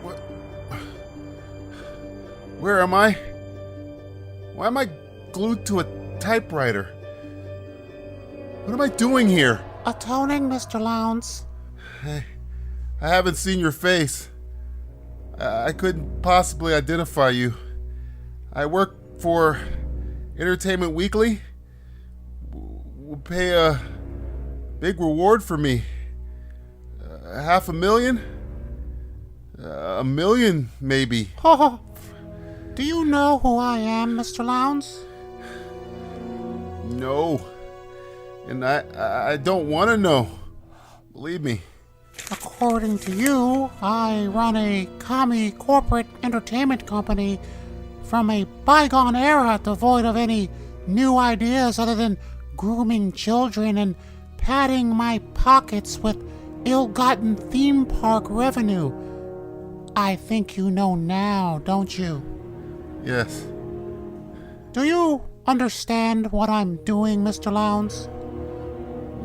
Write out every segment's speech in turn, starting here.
What? Where am I? Why am I glued to a typewriter? What am I doing here? Atoning, Mr. Lowndes. I haven't seen your face. I couldn't possibly identify you. I work for Entertainment Weekly. Will pay a big reward for me. $500,000? $1 million, maybe. Oh, do you know who I am, Mr. Lowndes? No. And I don't want to know. Believe me. According to you, I run a commie corporate entertainment company from a bygone era devoid of any new ideas other than grooming children and padding my pockets with ill-gotten theme park revenue. I think you know now, don't you? Yes. Do you understand what I'm doing, Mr. Lowndes?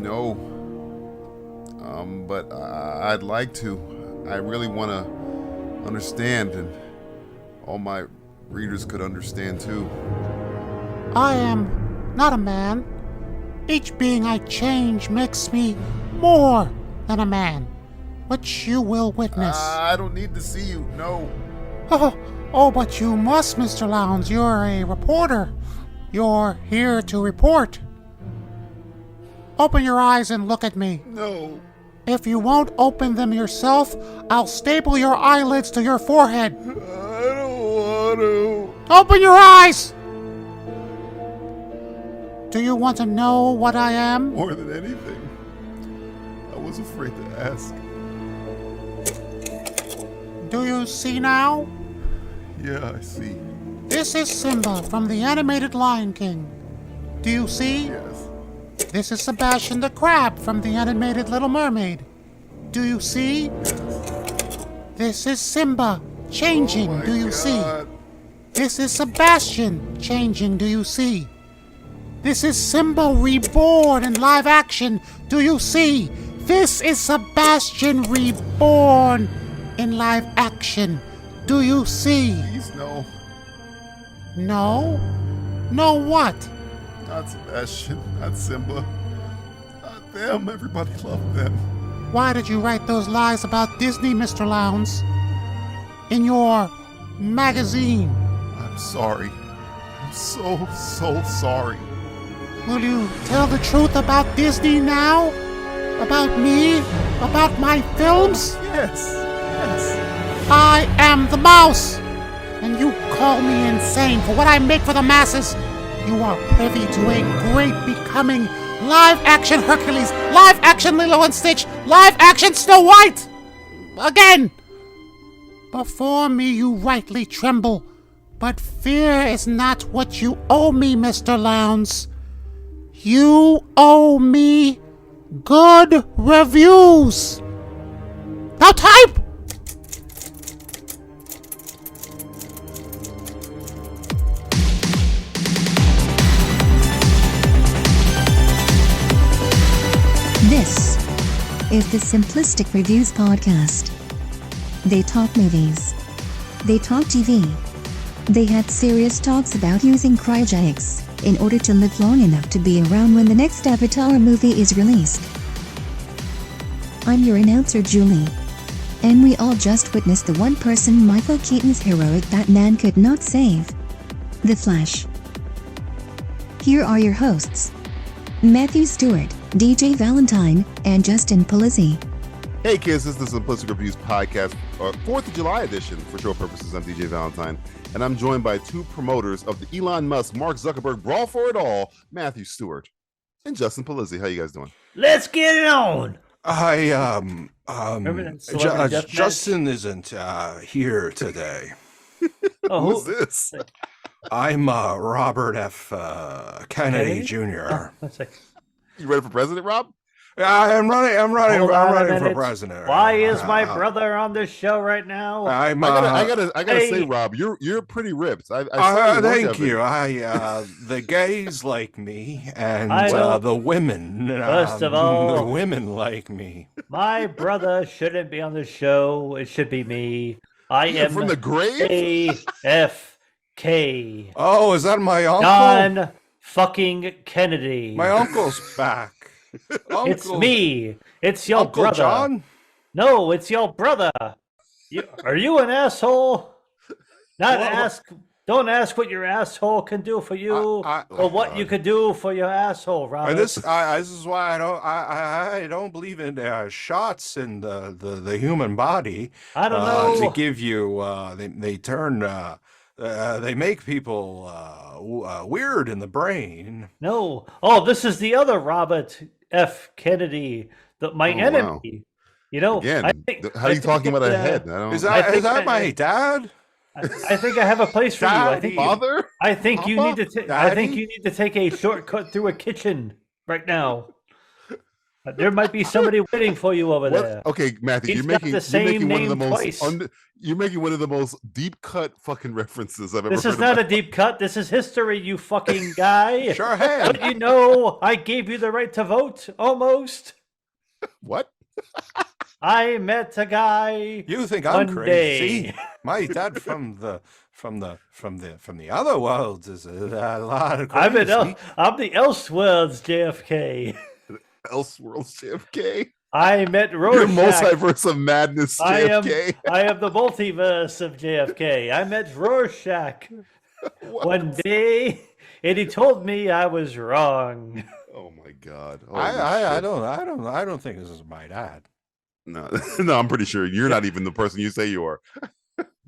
No. But I'd like to. I really want to understand, and all my readers could understand too. I am not a man. Each being I change makes me more than a man, which you will witness. I don't need to see you, no. Oh, but you must, Mr. Lowndes. You're a reporter. You're here to report. Open your eyes and look at me. No. If you won't open them yourself, I'll staple your eyelids to your forehead. I don't want to. Open your eyes! Do you want to know what I am? More than anything, I was afraid to ask. Do you see now? Yeah, I see. This is Simba from the animated Lion King. Do you see? Yes. This is Sebastian the Crab from the animated Little Mermaid. Do you see? This is Simba changing. Do you see? This is Sebastian changing. Do you see? This is Simba reborn in live action. Do you see? This is Sebastian reborn in live action. Do you see? Please, no. No? No what? Not Sebastian, not Simba. Not them. Everybody loved them. Why did you write those lies about Disney, Mr. Lowndes? In your magazine? I'm sorry. I'm so sorry. Will you tell the truth about Disney now? About me? About my films? Yes. I am the mouse! And you call me insane for what I make for the masses. You are privy to a great becoming live-action Hercules, live-action Lilo and Stitch, live-action Snow White! Again! Before me you rightly tremble, but fear is not what you owe me, Mr. Lowndes. You owe me good reviews! Now type! This is the Simplistic Reviews Podcast. They talk movies. They talk TV. They had serious talks about using cryogenics in order to live long enough to be around when the next Avatar movie is released. I'm your announcer, Julie. And we all just witnessed the one person Michael Keaton's heroic Batman could not save. The Flash. Here are your hosts, Matthew Stewart, DJ Valentine, and Justin Polizzi. Hey kids, this is the Simplistic Reviews Podcast, 4th of July edition for show purposes. I'm DJ Valentine, and I'm joined by two promoters of the Elon Musk, Mark Zuckerberg brawl for it all, Matthew Stewart and Justin Polizzi. How you guys doing? Let's get it on. Justin isn't here today. Who's this? I'm Robert F. Kennedy Jr. Let's see. You ready for president, Rob? I'm running Hold on a for minute. president. Why is my brother on this show right now? I gotta Hey. say, Rob, you're pretty ripped. I saw your thank workout you. video. The gays like me, and I don't- the women. First of all- the women like me. My brother shouldn't be on the show. It should be me. I am From the grave? AFK. Oh, is that my uncle? John fucking Kennedy. My uncle's back. It's me. It's your Uncle brother. John. No, it's your brother. Are you an asshole? Not Well- ask. Don't ask what your asshole can do for you, or what you could do for your asshole, Robert. This is why I don't believe in shots in the human body. I don't know. To give you they make people weird in the brain. No. Oh, this is the other Robert F. Kennedy, my Oh, enemy. wow. You know, Again, I think, how are you talking about a head? I don't. Is I that think that- my dad? I think I have a place for you. I think Father? I think you Papa? need to. I think Daddy? you need to take a shortcut through a kitchen right now. There might be somebody waiting for you over there. What? Okay, Matthew, He's you're got making, the same you're making one of the name most twice. you're making one of the most deep cut fucking references I've ever This heard. is not in a my- deep cut. This is history, you fucking guy. Sure have. But you know, I gave you the right to vote. Almost. What? I met a guy. You think I'm One crazy? day. My dad from the other world is a lot of crazy. I'm the Elseworlds JFK. Elseworlds JFK. I met You're Rorschach. multiverse of madness JFK. I am the multiverse of JFK. I met Rorschach one day, and he told me I was wrong. Oh my god. I Holy don't think this is my dad. shit. No, I'm pretty sure you're not even the person you say you are.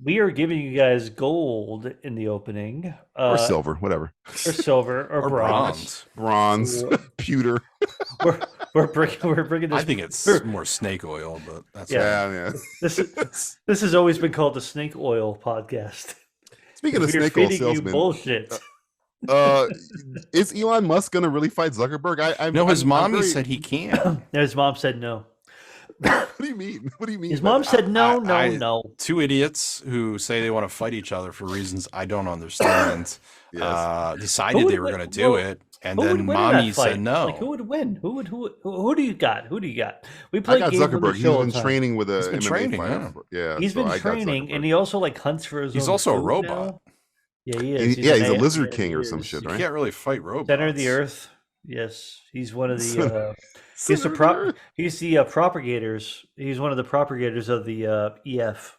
We are giving you guys gold in the opening, Or silver, whatever. or silver, or, bronze. Bronze, pewter. We're bringing this. I think it's more snake oil, but that's Yeah. Yeah. This has always been called the Snake Oil Podcast. Speaking of We're snake oil feeding you salesman, bullshit. is Elon Musk gonna really fight Zuckerberg? No, his I'm mommy very- said he can't. His mom said no. What do you mean? What do you mean? His by mom that? said no, I- no. Two idiots who say they want to fight each other for reasons I don't understand. Yes. Decided Who they would were going to win- do well, it, and Who would then win in mommy that fight? said no. Like, who would win? Who do you got? Who do you got? We I play got games on the Zuckerberg. He's show all been the time. training with a He's been MMA training, fighter. Yeah, He's so been I got training, Zuckerberg. and he also like hunts for his He's own also a food robot. now. Yeah, he is. He's a man. lizard Yeah, king he or some is. shit, You right? can't really fight robots. Center of the earth. Yes, he's one of the. He's Center the of the prop. earth? He's the propagators. He's one of the propagators of the EF,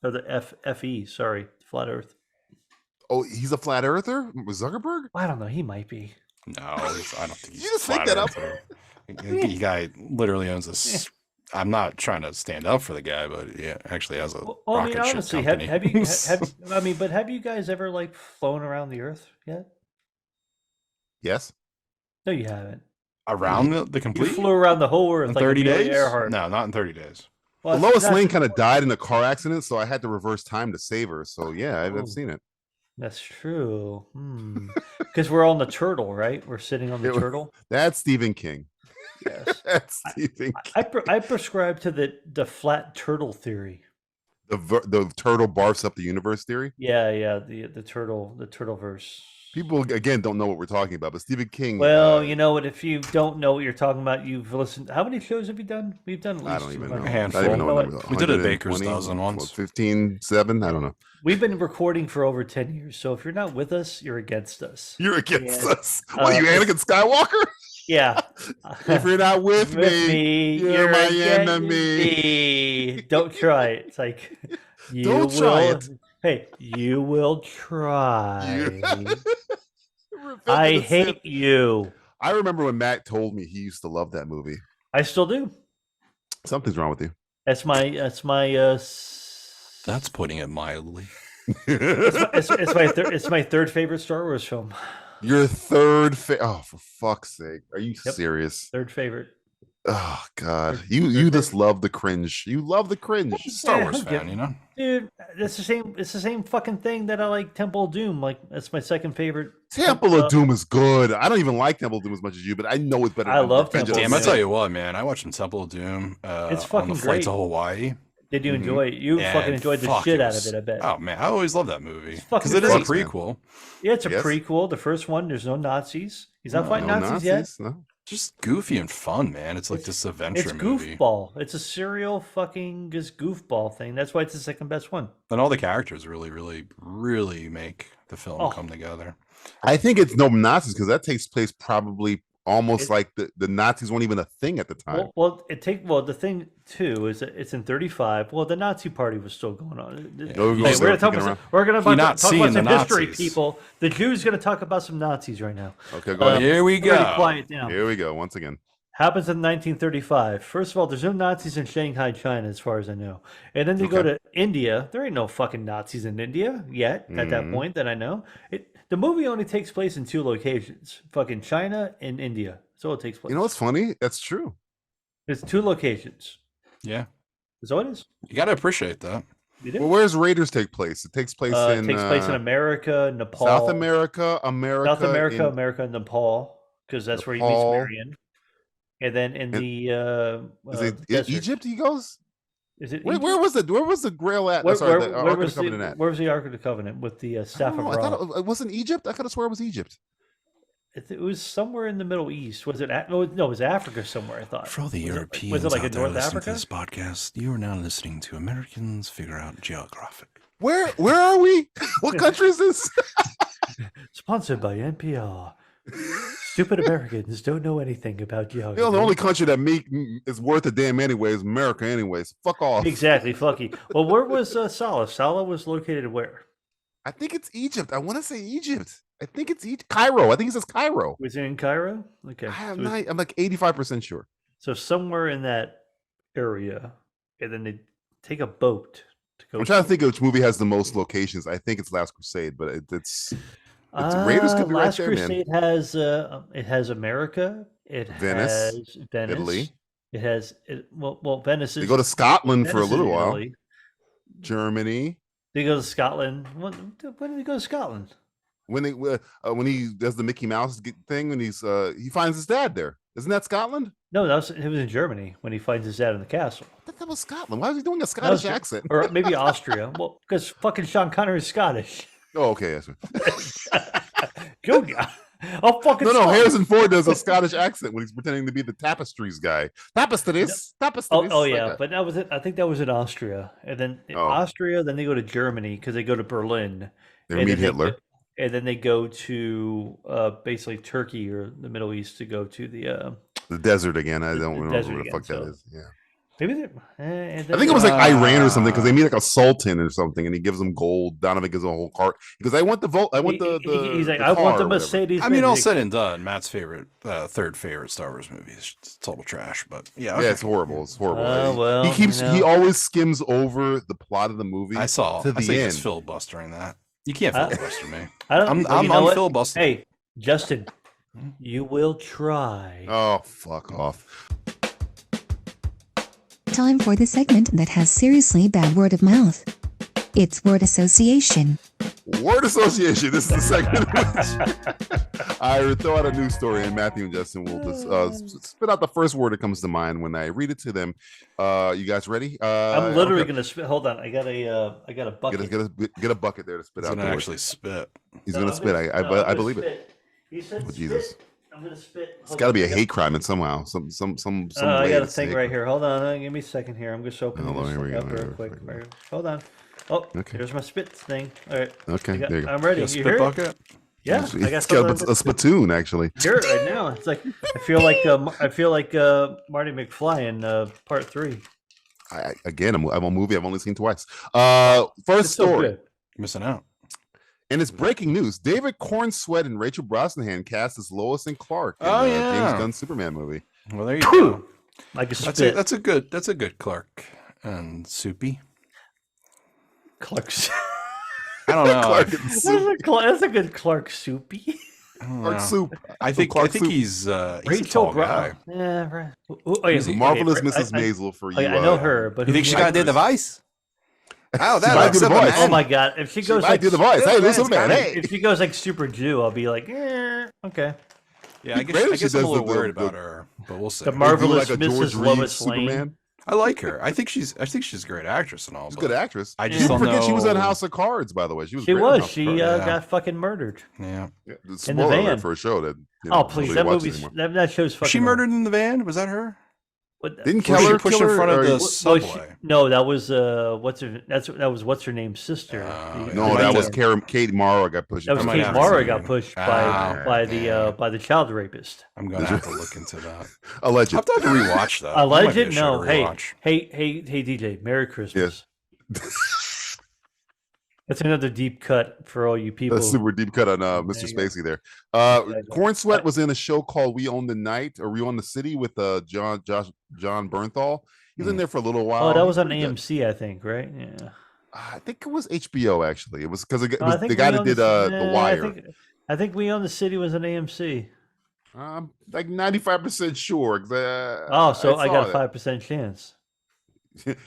or the FE. Sorry, flat Earth. Oh, he's a flat earther with Zuckerberg? I don't know. He might be. No, I don't think he's You just a make flat that up. earther. The guy literally owns this. I'm not trying to stand up for the guy, but yeah, actually has a Well, I mean, rocket ship honestly, company. have you? I mean, but have you guys ever like flown around the Earth yet? Yes. No, you haven't. around the You complete flew around the whole Earth in like 30 Amelia days? Earhart. No, not in 30 days. Well, Lois that's- Lane kind of died in a car accident, so I had to reverse time to save her. So yeah, Oh. I've seen it. That's true. Because we're on the turtle, right? We're sitting on the Yeah, turtle. That's Stephen King. Yes. That's Stephen King. I prescribe to the flat turtle theory. The turtle barfs up the universe theory. Yeah, the turtle verse. People again don't know what we're talking about, but Stephen King. Well, you know what? If you don't know what you're talking about, you've listened. How many shows have you done? We've done at least I don't even know. 200. A handful. I don't even know You know what what? number- We did a 120, baker's dozen once. 15, 7, I don't know. We've been recording for over 10 years, so if you're not with us, you're against us. You're against Yeah. us. What are you, Uh, Anakin Skywalker? Yeah. If you're not with With me, me, you're my against enemy. me. Don't try it. It's like you Don't will. try it. Hey, you will try. Revenge I of the hate Sith. you. I remember when Matt told me he used to love that movie. I still do. Something's wrong with you. That's my That's putting it mildly. it's my third favorite Star Wars film. Your third oh, for fuck's sake. Are you Yep. serious? Third favorite. Oh God, you just love the cringe. You love the cringe. Star Yeah, Wars I'll give- fan, you know. Dude, it's the same. It's the same fucking thing that I like Temple of Doom. Like that's my second favorite. Temple of Doom is good. I don't even like Temple of Doom as much as you, but I know it's better. I than love Revenge Temple of of Damn, I the Doom. tell you what, man. I watched some Temple of Doom. It's on fucking the flight great. to Hawaii. Did you enjoy it? You And fucking enjoyed the fuck, shit out was- of it. I bet. Oh man, I always love that movie fucking because it is a great, man. prequel. Yeah, it's a Yes. prequel. The first one, there's no Nazis. He's not No, fighting No Nazis yet. No. Just goofy and fun, man. It's like this adventure It's movie. goofball. It's a serial fucking just goofball thing. That's why it's the second best one. And all the characters really, really, really make the film Oh. come together. I think it's no Nazis because that takes place probably almost It- like the Nazis weren't even a thing at the time. The thing too is that it's in 35. Well, the Nazi party was still going on. Hey, Those we're are gonna talk kicking about we're gonna You're not talk seeing about the some history, Nazis. people. The Jew's gonna talk about some Nazis right now. Okay, go ahead. Here we Everybody go. quiet down. Here we go once again. Happens in 1935. First of all, there's no Nazis in Shanghai, China, as far as I know. And then they go Okay. to India. There ain't no fucking Nazis in India yet at that Mhm. point that I know. The movie only takes place in two locations: fucking China and India. That's all it takes place. You know what's funny? That's true. It's two locations. Yeah, That's all it is. you got to appreciate that. You do. Well, where's Raiders take place? It takes place It in takes place in America, Nepal, South America, South America, in- America, and Nepal, because that's where he meets Nepal. Marion. And then in the Is it in desert. Egypt? He goes. Is it Where Egypt? was the Grail at? Where, Sorry, where- the where Ark of was the Covenant at? where was the Ark of the Covenant with the staff of I Ra? thought it wasn't Egypt. I could have swear it was Egypt. It was somewhere in the Middle East. Was it? No, it was Africa somewhere. I thought. For all the Was it- Europeans was it like out in there North listening Africa? to this podcast, you are now listening to Americans Figure Out Geographic. Where are we? What country is this? Sponsored by NPR. Stupid Americans don't know anything about geography. You know, the only country that is worth a damn anyway is America anyways. Fuck off. Exactly, fucky. Well, where was Salah? Salah was located where? I think it's Egypt. I want to say Egypt. I think it's Cairo. I think it says Cairo. Was it in Cairo? Okay. I'm like 85% sure. So somewhere in that area, and then they take a boat to go. I'm trying to think of which movie has the most locations. I think it's Last Crusade, but it's Raiders could be right Last there, man. Crusade has America. It Venice, has Venice. Italy. It has Venice is. They go to Scotland for a Venice is little in while. Italy. Germany. They go to Scotland. When did they go to Scotland? When he does the Mickey Mouse thing, when he finds his dad there. Isn't that Scotland? No, it was in Germany when he finds his dad in the castle. I thought that was Scotland. Why was he doing a That Scottish was- accent? Or maybe Austria. Well, because fucking Sean Connery is Scottish. Oh, okay. That's right. Junior. Oh, fucking No, Scottish. Harrison Ford does a Scottish accent when he's pretending to be the tapestries guy. Tapestries. Oh yeah, but that was it. I think that was in Austria, and then in Oh. Austria, then they go to Germany because they go to Berlin. They and meet then Hitler. and then they go to basically Turkey or the Middle East to go to the The desert again. I don't the know desert what the fuck again, that so- is. Yeah. maybe they. And I think it was like Iran or something because they Ah. meet like a sultan or something, and he gives them gold. Donovan gives him a whole cart. He goes, "I want the vote. I want the." He's like, the I want car," the or whatever. Mercedes. I mean, all Benz." said and done, Matt's third favorite Star Wars movie is total trash. But yeah, okay. Yeah, it's horrible. It's horrible. well, He always skims over the plot of the movie. I saw. to I the see end. it's filibustering that. You can't Uh, filibuster me. I don't. I'm well, you know on what? filibuster. Hey, Justin, you will try. Oh, fuck off. Time for the segment that has seriously bad word of mouth. It's word association. Word association. This is the segment in which I throw out a news story, and Matthew and Justin will just spit out the first word that comes to mind when I read it to them. You guys ready? I'm literally okay. gonna spit. Hold on, I got a bucket. Get a bucket there to spit He's out. gonna the word. actually spit. He's No, gonna I'm spit. I'm I gonna believe it. spit. He said Oh, spit. Jesus. I'm gonna spit. It's got to be a hate crime in somehow. Some I way got a to thing say- right here. Hold on, give me a second here. I'm just opening Hold on, this here we thing go, up real here quick. we go. Right, hold on. Oh, Okay. here's my spit thing. All right. Okay, there you go. I'm ready. You You spit hear it? bucket? Yeah, I got It's got something. a spittoon actually. Hear it right now. It's like I feel like Marty McFly in part 3. I'm a movie I've only seen twice. First It's so story. good. Missing out. And it's breaking news. David Cornsweet and Rachel Brosnahan cast as Lois and Clark in Oh, the yeah. James Gunn Superman movie. Well, there you go. Like a That's spit. a good Clark and Soupy. Clark's. I don't know. Clark and That's Soup. a good Clark Soupy. Clark Soup. I think he's a tall guy. Yeah, right. Marvelous Mrs. Maisel for you. I know her, but you think she got did the voice? Oh, that might do the voice. Oh my god! If she goes do the voice. Hey, listen, man. Hey, if she goes like Super Jew, I'll be like, okay. Yeah, I guess I'm a little worried about her, but we'll see. The marvelous like Mrs. Lois Lane. Superman. I like her. I think she's a great actress and all. She's a good actress. I just don't know. forget she was on House of Cards, by the way. She got fucking murdered. Yeah. In the van for a show that. Oh please, that show's fucking. Was she murdered in the van? Was that her? Didn't Keller push in front of the subway? No, that was that was what's her name's sister. No, that was Kate Mara got pushed. That was Kate Mara got pushed by the child rapist. I'm gonna have to look into that. Alleged. I have to rewatch that. Alleged? No. Hey, DJ. Merry Christmas. Yes. That's another deep cut for all you people. That's super deep cut on Mr. Spacey there. Corn Sweat was in a show called We Own the Night or We Own the City with John Bernthal. He was in there for a little while. Oh, that was on AMC, I think, right? Yeah. I think it was HBO actually. It was because the guy that did The Wire. I think We Own the City was on AMC. I'm like 95% sure. So I got a 5% chance.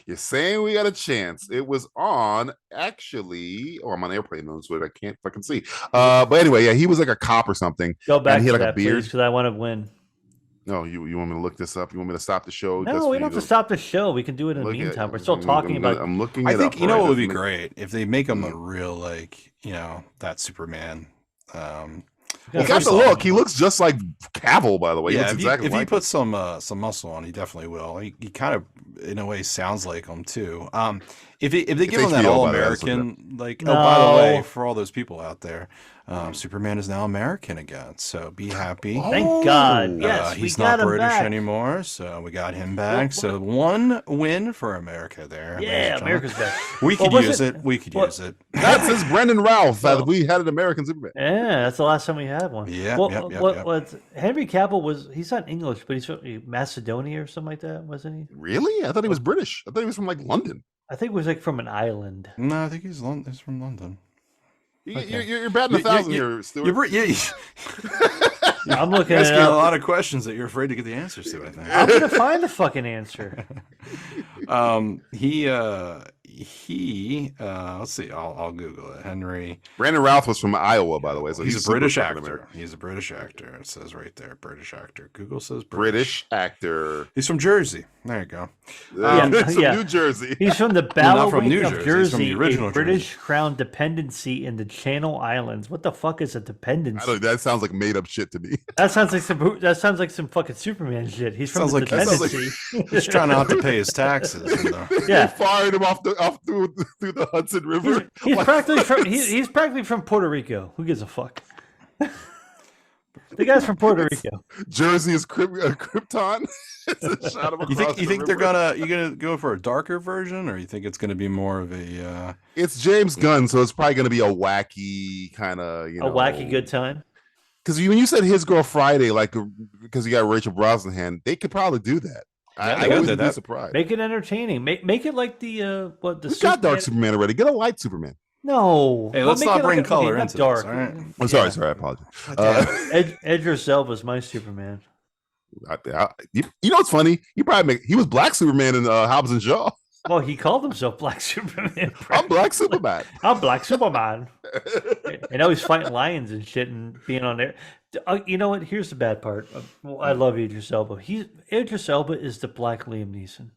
You're saying we got a chance. It was on actually. Oh, I'm on airplane mode, so I can't fucking see. But anyway, yeah, he was like a cop or something. Go back. And he to had like that, a beard because I want to win. No, you want me to look this up? You want me to stop the show? No, we don't have to stop the show. We can do it in the meantime. We're still talking about. I'm looking. I think you know what would be great if they make him a real that Superman. He got the look. He looks just like Campbell, by the way. Yeah, if he puts some muscle on, he definitely will. He kind of, in a way, sounds like him too. If they give him that all American, by the way, for all those people out there, Superman is now American again. So be happy. Thank God. Yes, he's not British anymore, so we got him back. So one win for America there. Yeah, America's back. We could use it. We could use it. That says Brendan Ralph that we had an American Superman. Yeah, that's the last time we had one. Yeah. Henry Cavill he's not English, but he's from Macedonia or something like that, wasn't he? Really? I thought he was British. I thought he was from like London. I think it was like from an island. No, I think he's from London. Okay. You're batting 1,000 here, Stuart. I'm looking at a lot of questions that you're afraid to get the answers to. I think I'm gonna find the fucking answer. Let's see. I'll Google it. Henry. Brandon Routh was from Iowa, by the way. So he's a British actor. He's a British actor. It says right there, British actor. Google says British actor. He's from Jersey. There you go. New Jersey. He's from the Battle from New of Jersey. Jersey, He's from the original a British Crown dependency in the Channel Islands. What the fuck is a dependency? That sounds like made up shit to me. That sounds like some fucking Superman shit. He's from the dependency. He's trying not to pay his taxes. Yeah, fired him off through the Hudson River. He's practically from Puerto Rico. Who gives a fuck? The guy's from Puerto Rico. Jersey is Krypton. You think they're gonna go for a darker version, or you think it's gonna be more of a? It's James Gunn, so it's probably gonna be a wacky kind of a wacky good time. Because when you said His Girl Friday, because you got Rachel Brosnahan, they could probably do that. I wouldn't be surprised. Make it entertaining. Make it like the we got Dark Superman already. Get a light Superman. No. Hey, let's not bring color into dark. This, all right? I'm sorry. I apologize. Idris Elba's my Superman. You know what's funny? He was Black Superman in Hobbs and Shaw. Well, he called himself Black Superman. I'm Black Superman. I'm Black Superman. And now he's fighting lions and shit and being on there. You know what? Here's the bad part. I love Idris Elba. Idris Elba is the Black Liam Neeson.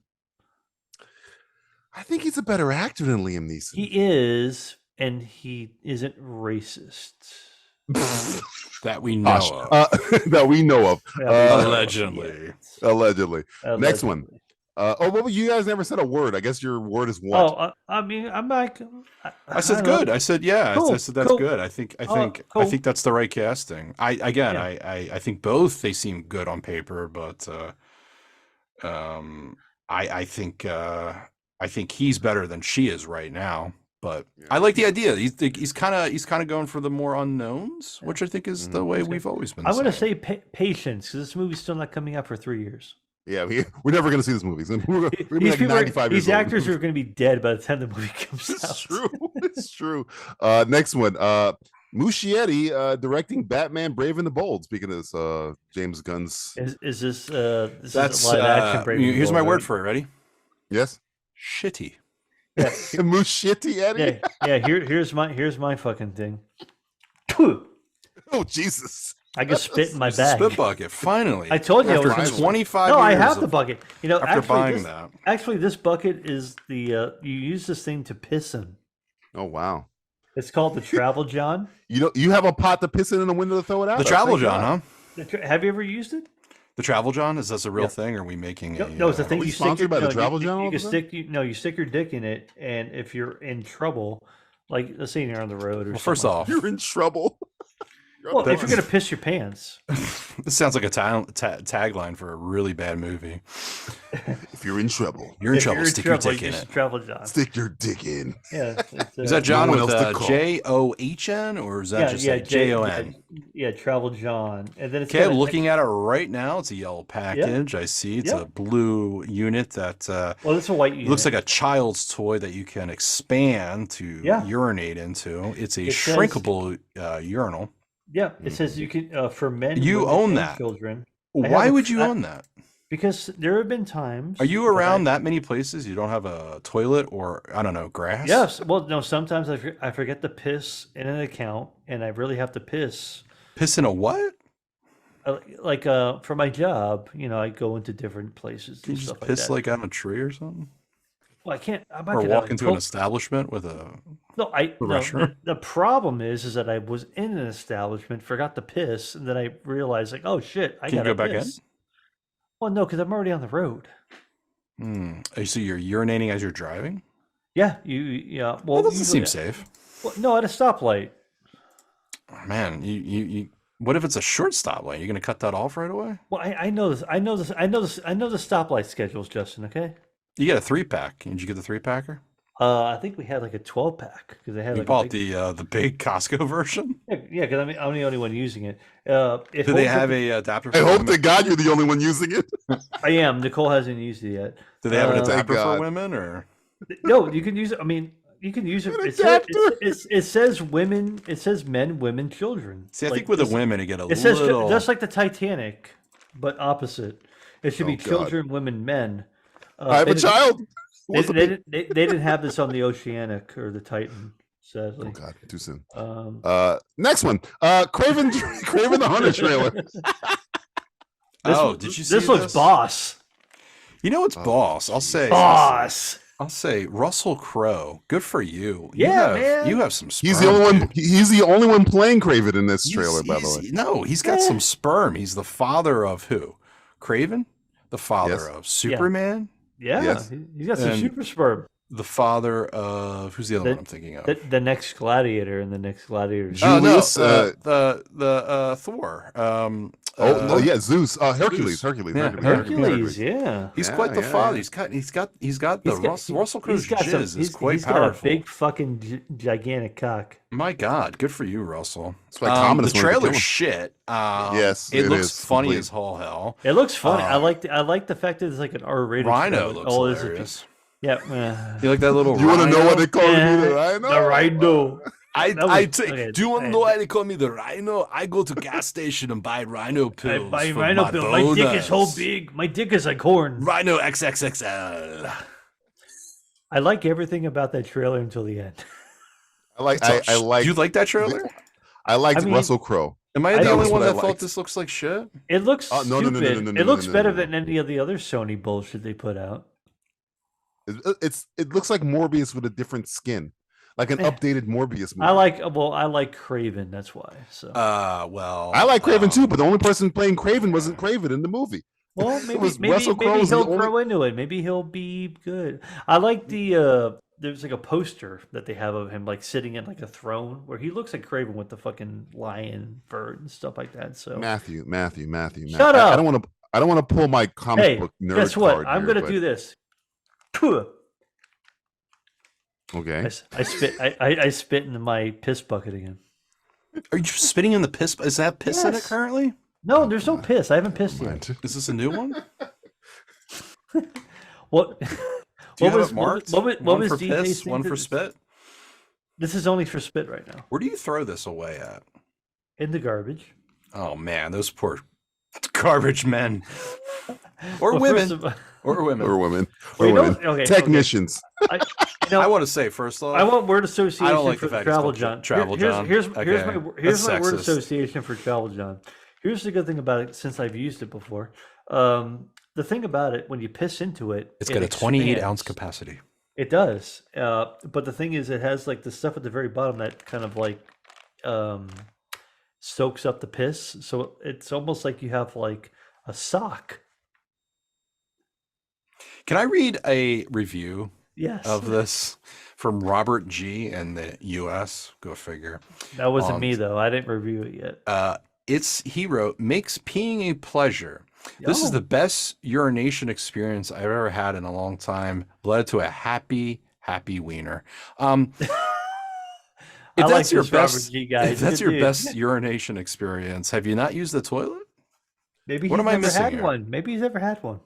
I think he's a better actor than Liam Neeson. He is, and he isn't racist. That we know of. Allegedly. Next one. You guys never said a word. I guess your word is what? Oh, I mean, I'm like. I said good. Know. I said yeah. Cool. I said that's good. I think cool. I think that's the right casting. I think both they seem good on paper, but I think he's better than she is right now. But I like the idea. He's kind of going for the more unknowns, which I think is the way we've always been. I'm going to say patience, because this movie's still not coming out for 3 years. Yeah, we're never going to see this movie. We're be like 95 years these actors are going to be dead by the time the movie comes out. It's true. Next one. Muschietti directing Batman: Brave and the Bold. Speaking of this, James Gunn's. Is this That's live action? Brave and the here's Bold, my right? word for it. Ready? Yes. Shitty. Yeah, Muschietti, Eddie. Here's my fucking thing. Oh Jesus! I just spit in my It's a bag. spit bucket. Finally, I told you I after was 25 No, years I have the of- bucket. after Actually, buying that. Actually, this bucket is the you use this thing to piss in. Oh wow! It's called the Travel John. You have a pot to piss in the window to throw it out. The of? Travel Thank John, God. huh? Have you ever used it? The Travel John, is that a real thing? Or are we making No, it's a thing. we You stick sponsored by the Travel John You all can of a sudden? you stick your dick in it, and if you're in trouble, like let's say you're on the road or Well, first something. off, You're in trouble. Well, if you're gonna piss your pants, this sounds like a tagline for a really bad movie. If you're in trouble, You're in if trouble. you're in Stick your trouble, dick in use it. Travel John. stick your dick in. Yeah, Is that John one with else to call. John or is that just like Jon? Yeah, Travel John, and then it's Okay, got a- looking at it right now. It's a yellow package. I see. It's Yeah. a blue unit that Well, it's a white unit. looks like a child's toy that you can expand to urinate into. It's a says- shrinkable urinal. Yeah, it says you can for men. You women, own and that. children. Why would you own that? Because there have been times. Are you around that many places you don't have a toilet or, I don't know, grass? Yes. Well, no. Sometimes I forget to piss in an account, and I really have to piss. Piss in a what? Like for my job, I go into different places. Can and you just stuff piss like that. like on a tree or something? Well, I can't. I might Or get out walk of into the an cold- establishment with a... No, restaurant? the problem is that I was in an establishment, forgot to piss, and then I realized like, oh shit, I Can you gotta go back in? piss. Well, no, because I'm already on the road. So you're urinating as you're driving? Yeah, yeah. That Well, doesn't seem usually- safe. Well, no, at a stoplight. Oh, man, you what if it's a short stoplight? You're going to cut that off right away? Well, I know this. I know this. I know this. I know the stoplight schedules, Justin. Okay. You get a 3-pack. Did you get the 3-packer? I think we had like a 12-pack because they had You like bought a big, the big Costco version? yeah. Because I'm the only one using it. Do they have a adapter? I for hope women? to God you're the only one using it. I am. Nicole hasn't used it yet. Do they have an Thank adapter for God. women or? No, you can use it. I mean, you can use it. An It says, adapter? it says women. It says men, women, children. See, I Like, think with the this- women, you get a it says little. just like the Titanic, but opposite. It should Oh, be God. children, women, men. I have they a didn't- child. They, What's the they, big- didn't- they didn't have this on the Oceanic or the Titan, sadly. Oh God, too soon. Um, Next one. Craven the Hunter trailer. Did you see this? Looks boss. You know, it's boss. I'll say. Boss. I'll say Russell Crowe. Good for you. Yeah, man. You have some sperm. He's the only one. dude. He's the only one playing Craven in this trailer, by the He's- way. No, he's got some sperm. He's the father of who? Craven? The father Yes. of Superman? Yeah, Yes. he's got some And- super sperm. The father of who's the other The- one I'm thinking of? The next gladiator and the next gladiator. Julius, the Thor. Yeah, Zeus. Hercules. Zeus. Hercules. Yeah, Hercules, yeah. He's Yeah, quite the yeah, father. yeah. He's got the He's got- Russell Crowe's he's got some- jizz is he's- quite he's powerful. got a big fucking gigantic cock. My God, good for you, Russell. That's why The Commodus wanted to kill trailer's him. shit. Yes, it it looks is, funny complete. as all hell. It looks funny. Uh, I like the fact that it's like an R-rated. Rhino show. looks All this is hilarious. just- Yeah. You like that little? You want to know rhino? what they call Yeah, me? The Rhino? The Rhino. I That was- okay, do you want to hey. know why they call me the Rhino? I go to gas station and buy Rhino I pills. buy for Rhino my pill. My dick is so bonus. big. My dick is like corn. Rhino XXXL. I like everything about that trailer until the end. I like. So, I like. Do you like that trailer? I liked I mean- Russell Crowe. Am I I the know only that's one what I that thought liked. this looks like shit? It looks Oh, no, stupid. no, no, no, no, no, It looks no, no, better no, no. than any of the other Sony bullshit they put out. It looks like Morbius with a different skin, like an Eh. updated Morbius movie. I like Craven. That's why. So Well, I like Craven too, but the only person playing Craven wasn't Craven in the movie. well, was Russell Crowe maybe was the he'll only- grow into it. Maybe he'll be good. I like the there's like a poster that they have of him like sitting in like a throne where he looks like Craven with the fucking lion fur and stuff like that. So Matthew. Shut up. I don't want to. I don't want to pull my comic hey, book nerd guess what? card I'm here, gonna but- do this. Phew. Okay. I spit. I spit into my piss bucket again. Are you spitting in the piss? Is that piss in it Yes. currently? No, there's no piss. I haven't pissed yet. Is this a new one? What? Do you have it marked? What one was for DJ's piss, thing one to- for spit. This is only for spit right now. Where do you throw this away at? In the garbage. Oh man, those poor garbage men. Or women. Or women. Okay, technicians. Okay. I want to say first off, I want word association I don't like for the fact Travel it's John. Travel John. Here's my word sexist. association for Travel John. Here's the good thing about it, since I've used it before. The thing about it, when you piss into it, It's got a 28-ounce capacity. It does, but the thing is, it has like the stuff at the very bottom that kind of like soaks up the piss. So it's almost like you have like a sock. Can I read a review Yes. of this from Robert G. in the U.S.? Go figure. That wasn't me though. I didn't review it yet. He wrote, makes peeing a pleasure. This is the best urination experience I've ever had in a long time. Led to a happy wiener. If that's your best, if that's your best urination experience, have you not used the toilet? Maybe what he's am I never missing had here? one. Maybe he's never had one.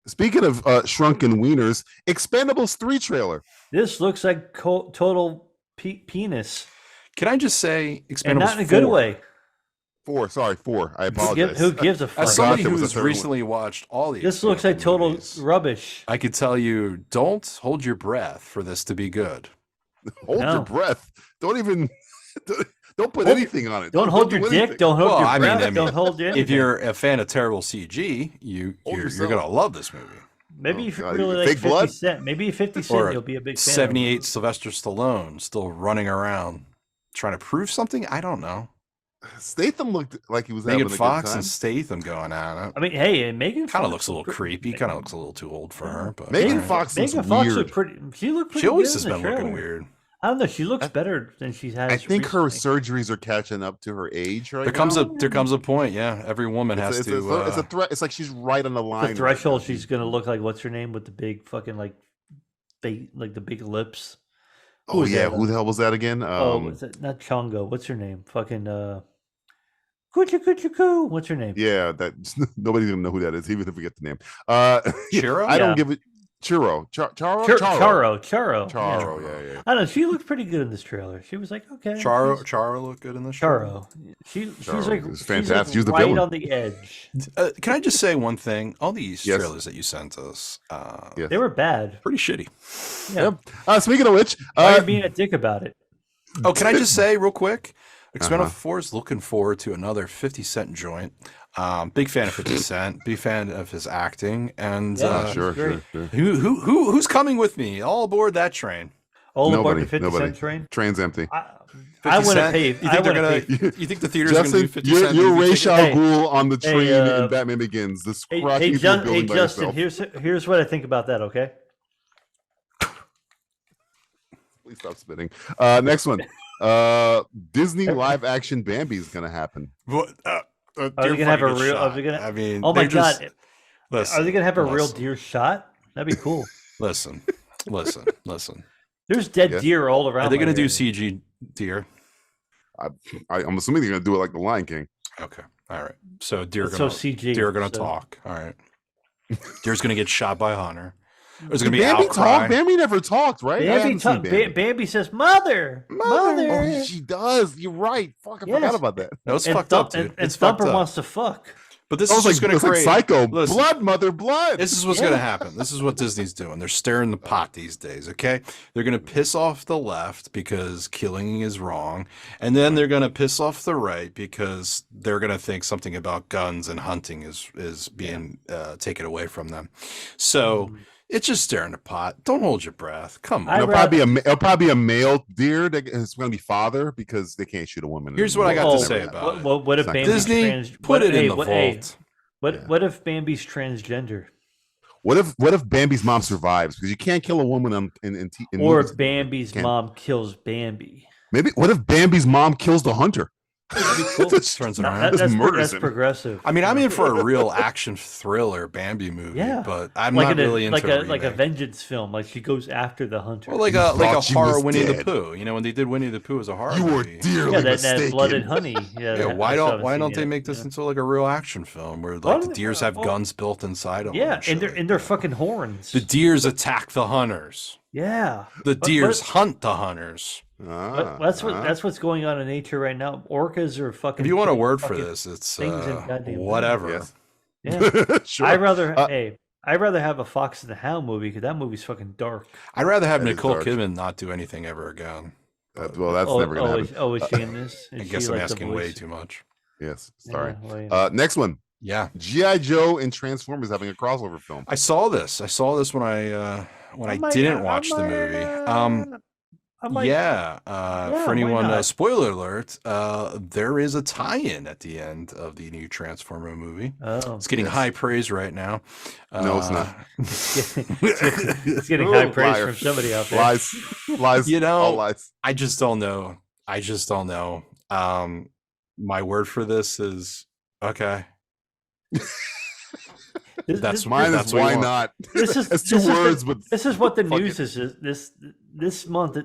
Speaking of shrunken wieners, Expendables 3 trailer. This looks like total penis, Can I just say, Expendables and not in a 4, good way. 4. I apologize. Who gives a fuck? As somebody there was a who's third recently watched all the This looks like Expendables total movies, rubbish. I could tell you, don't hold your breath for this to be good. Hold No. your breath. Don't even. Don't put anything on it. Don't hold your do dick. anything. Don't hold Well, your I mean, breath. Don't hold your. If you're a fan of terrible CG, you're yourself. gonna love this movie. maybe Oh, if you God, really like fake 50 blood? Cent, maybe 50 Cent, Or you'll be a big fan. 78 Sylvester Stallone still running around trying to prove something. I don't know. Statham looked like he was Megan having a Fox good time. and Statham going at it. I mean, hey, and Megan Kind of Fox looks a little creepy. Kind of looks a little too old for her. But Megan all right. Fox looks Megan Fox weird. looked pretty. She looked pretty. She always good has in the been looking trailer. weird. I don't know. She looks better than she has. I think her recently. surgeries are catching up to her age right There comes a point. Yeah, every woman has it's to. a threat. It's like she's right on the line. The threshold. She's gonna look like what's her name with the big fucking like the big lips. Oh was yeah, that? who the hell was that again? Was it not Chongo? What's her name? Fucking Kuchu. What's her name? Yeah, that nobody's gonna know who that is, even if we get the name. Churro? I don't Yeah. give it. Churro. Charo. Charo. Yeah. I don't know. She looked pretty good in this trailer. She was like, okay. Charo looked good in the show. Charo. She's Charo like, is she's fantastic. like She was the right villain. on the edge. Can I just say one thing? All these Yes. trailers that you sent us, Yes. They were bad. pretty shitty. Yeah. Yep. Speaking of which, Why are you being a dick about it? Oh, can I just say real quick? Expendables Uh-huh. 4 is looking forward to another 50 Cent joint. Big fan of 50 Cent. Big fan of his acting. And Yeah, sure. who's coming with me? All aboard that train. All aboard Nobody. the 50 Cent train? Train's empty. I 50 wouldn't Cent? pay. You think they're gonna? You think the theater's gonna do Justin, 50 you're Cent? Ra's movie tickets? al Hey, Ghul on the train hey, in Batman Begins. The Hey, scrappy building by Justin, yourself. here's what I think about that, okay? Please stop spitting. Next one. Disney live action Bambi is gonna happen. What? Are they gonna have a real? Are they gonna? I mean, oh my they're just- god! Listen, Are they gonna have a real listen, deer shot? That'd be cool. Listen. There's dead Yes. deer all around. Are they my gonna do area. CG deer? I'm assuming they're gonna do it like the Lion King. Okay. All right. So deer are It's gonna so CG, deer are gonna so- talk. All right. Deer's gonna get shot by a hunter. There's gonna be Bambi outcry. talk. Bambi never talked, right? I haven't seen Bambi. Bambi says, "Mother, mother." Oh, she does. You're right. Fuck, I Yes. forgot about that. No, it's and fucked up, dude. And It's fucked Thumper up. wants to fuck. But this I is was just like, gonna it's like create Psycho. Listen, Blood, mother, blood. This is what's going to happen. This is what Disney's doing. They're stirring the pot these days, okay? They're going to piss off the left because killing is wrong. And then they're going to piss off the right because they're going to think something about guns and hunting is being taken away from them. So it's just stirring the pot. Don't hold your breath. Come on. It'll probably be a male deer that is going to be father because they can't shoot a woman. Here's what I got to Oh, say about it. What if Bambi's Disney, put it in the vault. What if Bambi's transgender? What if Bambi's mom survives? Because you can't kill a woman in Or movies. if Bambi's mom kills Bambi? Maybe what if Bambi's mom kills the hunter? Turns it around. Just murders That's him. progressive. I mean, I'm in for a real action thriller Bambi movie, Yeah. but I'm like not really into a like a remake. vengeance film. Like she goes after the hunter. Or like a thought she horror was Winnie the dead. Pooh. You know, when they did Winnie the Pooh as a horror You were movie. dearly yeah, that mistaken. blooded honey. Yeah, Yeah, that- why I still don't haven't seen they it. make this Yeah. into like a real action film where like the Well, deers have well, guns built inside them? Yeah, shit and like they're that. fucking horns. The deers attack the hunters. Yeah, The But- deers but- hunt the hunters. That's what's going on in nature right now. Orcas are fucking. If you want a word for this, it's whatever. Yes. Yeah. Sure. I'd rather have a Fox and the Hound movie because that movie's fucking dark. I'd rather have Nicole Kidman not do anything ever again. Well, that's never gonna happen. Is she in this? I guess I'm asking way too much. Yes, sorry. Yeah, next one. Yeah, G.I. Joe and Transformers having a crossover film. I saw this when I didn't watch the movie. For anyone, spoiler alert, there is a tie-in at the end of the new Transformer movie. Oh, it's getting high praise right now. No, it's not. It's getting high praise from somebody out there. Lies. All lies. I just don't know. My word for this is okay. That's mine. That's why not. That's two words, but this is what the news is. This month,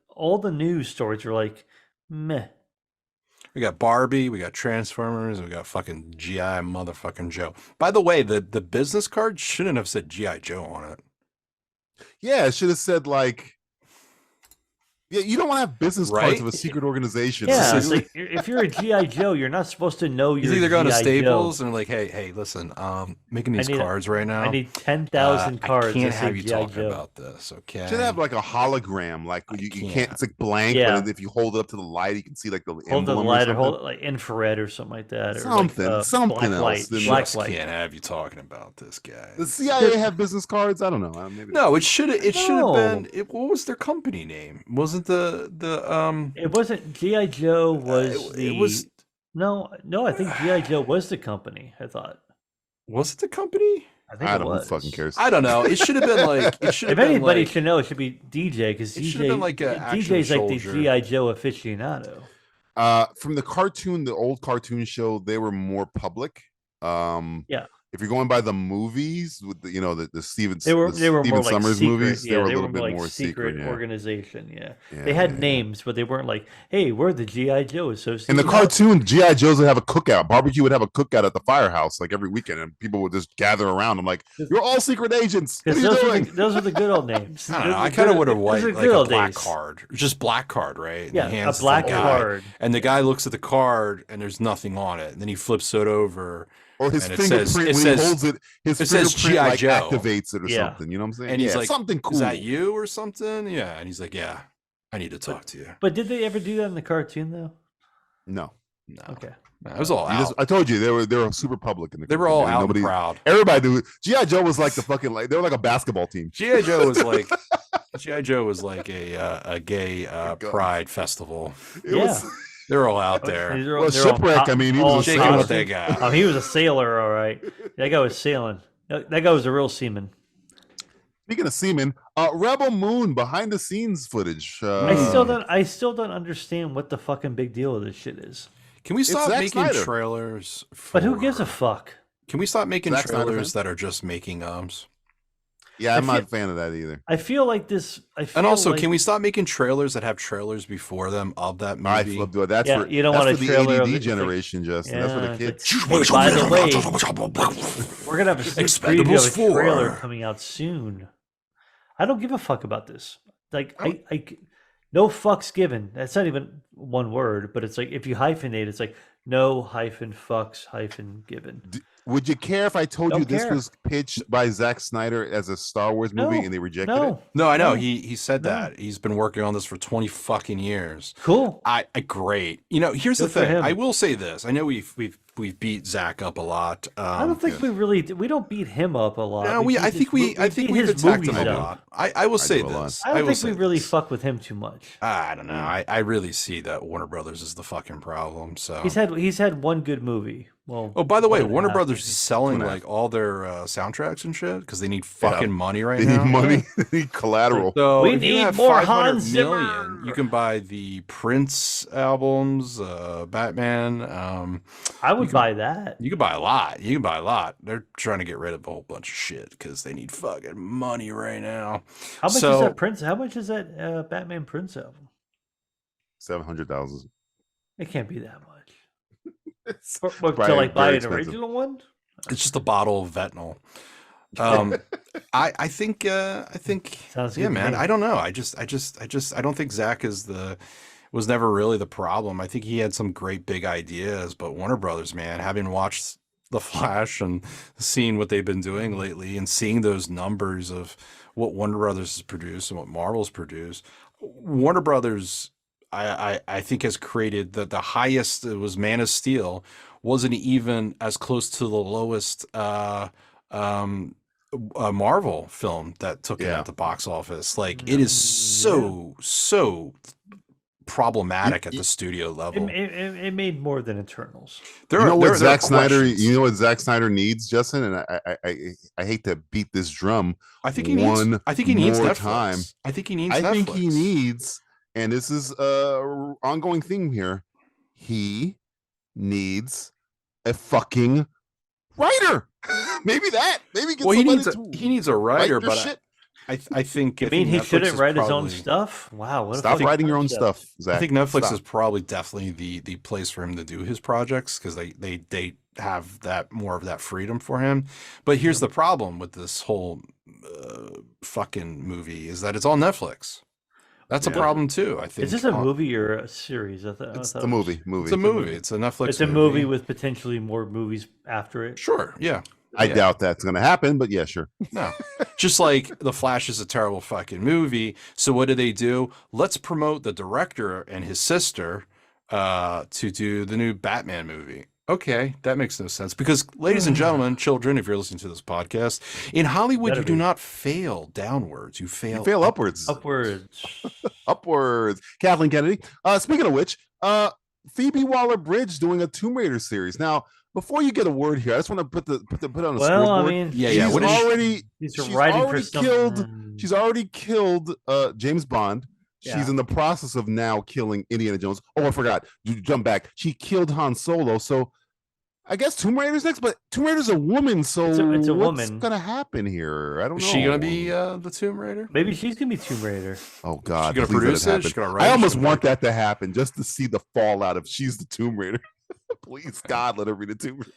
all the news stories are like, meh. We got Barbie, we got Transformers, we got fucking G.I. motherfucking Joe. By the way, the business card shouldn't have said G.I. Joe on it. Yeah, it should have said like. Yeah, you don't want to have business cards of a secret organization. Yeah, it's like, if you're a G.I. Joe, you're not supposed to know you're either going to Staples Joe. And like, hey, listen, making these cards right now. I need 10,000 cards. I can't have you talking about this, okay? Should have like a hologram, like you can't. It's like blank, but if you hold it up to the light, you can see like the hold the light or hold it like infrared or something like that, or something black else. Black light. Can't have you talking about this guy. The CIA have business cards? I don't know. Maybe no, it should have been. What was their company name? Wasn't the it wasn't G.I. Joe no, I think G.I. Joe was the company. I thought. Was it the company? I think I don't know. Who fucking cares? I don't know. It should have been like. If anybody should know, it should be DJ because DJ's like the G.I. Joe aficionado. From the cartoon, the old cartoon show, they were more public. Yeah. If you're going by the movies, with the Steven Summers movies, they were a little bit like more secret yeah. organization. Yeah, they had names, but they weren't like, "Hey, we're the GI Joe Association." In the cartoon, GI Joes would have a cookout. Barbecue would have a cookout at the firehouse like every weekend, and people would just gather around. I'm like, "You're all secret agents. What are you doing?" Those are the good old names. I don't know. I kind of would have liked like a black card, just black card, right? Yeah, a black card. And the guy looks at the card, and there's nothing on it, and then he flips it over. Or his fingerprint when he holds it, his fingerprint like activates it or something. You know what I'm saying? And he's like, something cool. Is that you or something? Yeah. And he's like, yeah, I need to talk to you. But did they ever do that in the cartoon though? No. Okay. No, it was all out. I told you they were super public in the. They were all out and proud. Everybody knew. GI Joe was like the fucking they were like a basketball team. GI Joe was like a gay pride festival. They're all out there. Well, Shipwreck, he was shaking with that guy. Oh, he was a sailor, all right. That guy was sailing. That guy was a real seaman. Speaking of seamen, Rebel Moon behind the scenes footage. I still don't understand what the fucking big deal of this shit is. Can we stop making trailers? But who gives a fuck? Can we stop making trailers that are just making Yeah, I'm not a fan of that either. I feel like this. And also, can we stop making trailers that have trailers before them of that movie? That's for you don't want a trailer the ADD generation, Justin. That's for the kids. Hey, by the way, we're gonna have a preview of a trailer coming out soon. I don't give a fuck about this. Like, I no fucks given. That's not even one word, but it's like if you hyphenate, it's like no hyphen fucks hyphen given. Would you care if I told you this was pitched by Zack Snyder as a Star Wars movie and they rejected it? No, I know. He said that. He's been working on this for 20 fucking years. Cool. Great. Here's the thing. I will say this. I know we've beat Zach up a lot. I don't think we don't beat him up a lot. No, I think we've attacked him a lot. I will say this. I don't think we really fuck with him too much. I don't know. I really see that Warner Brothers is the fucking problem. So he's had one good movie. Well, by the way, Warner Brothers is selling like all their soundtracks and shit because they need fucking money right now. They need money. They need collateral. So we need more Hans Zimmer. You can buy the Prince albums, Batman. I would buy that. You can buy a lot. They're trying to get rid of a whole bunch of shit because they need fucking money right now. How much is that Prince? How much is that Batman Prince album? 700,000. It can't be that much. To buy an original one? It's just a bottle of Vetnol. I think Sounds yeah, good to man. me. I don't know. I don't think Zach was never really the problem. I think he had some great big ideas, but Warner Brothers, man, having watched The Flash and seeing what they've been doing lately and seeing those numbers of what Warner Brothers has produced and what Marvel's produced, Warner Brothers, I think has created the highest. It was Man of Steel, wasn't even as close to the lowest Marvel film that took it at the box office. Like it is so problematic at the studio level. It made more than Eternals. You know what Zack Snyder needs, Justin, and I hate to beat this drum. I think he needs Netflix. Time. I think he needs. I Netflix. think he needs, and this is a ongoing theme here. He needs a fucking writer. Maybe get he needs a writer, but shit. I think. You mean he shouldn't write his own stuff? Wow! Stop writing your own stuff, Zach. I think Netflix is probably definitely the place for him to do his projects because they have that more of that freedom for him. But here's the problem with this whole fucking movie is that it's on Netflix. That's a problem too. I think. Is this a movie or a series? It's a movie. It's a movie. It's a Netflix. It's a movie with potentially more movies after it. Sure. Yeah. I doubt that's going to happen, but yeah, sure. No, just like The Flash is a terrible fucking movie. So what do? Let's promote the director and his sister to do the new Batman movie. Okay, that makes no sense because, ladies and gentlemen, children, if you're listening to this podcast, in Hollywood, you do not fail downwards. You fail upwards. Upwards. Kathleen Kennedy. Speaking of which, Phoebe Waller Bridge doing a Tomb Raider series. Now, before you get a word here, I just want to put on a scoreboard. I mean, she's already killed James Bond. Yeah. She's in the process of now killing Indiana Jones. Oh, I forgot. You jump back. She killed Han Solo. So I guess Tomb Raider's next, but Tomb Raider's a woman. So it's a what's going to happen here? I don't know. Is she going to be the Tomb Raider? Maybe she's going to be Tomb Raider. Oh, God. She's going to produce it? She's gonna write I almost want that to happen just to see the fallout if she's the Tomb Raider. Please, God, let her be the Tomb Raider.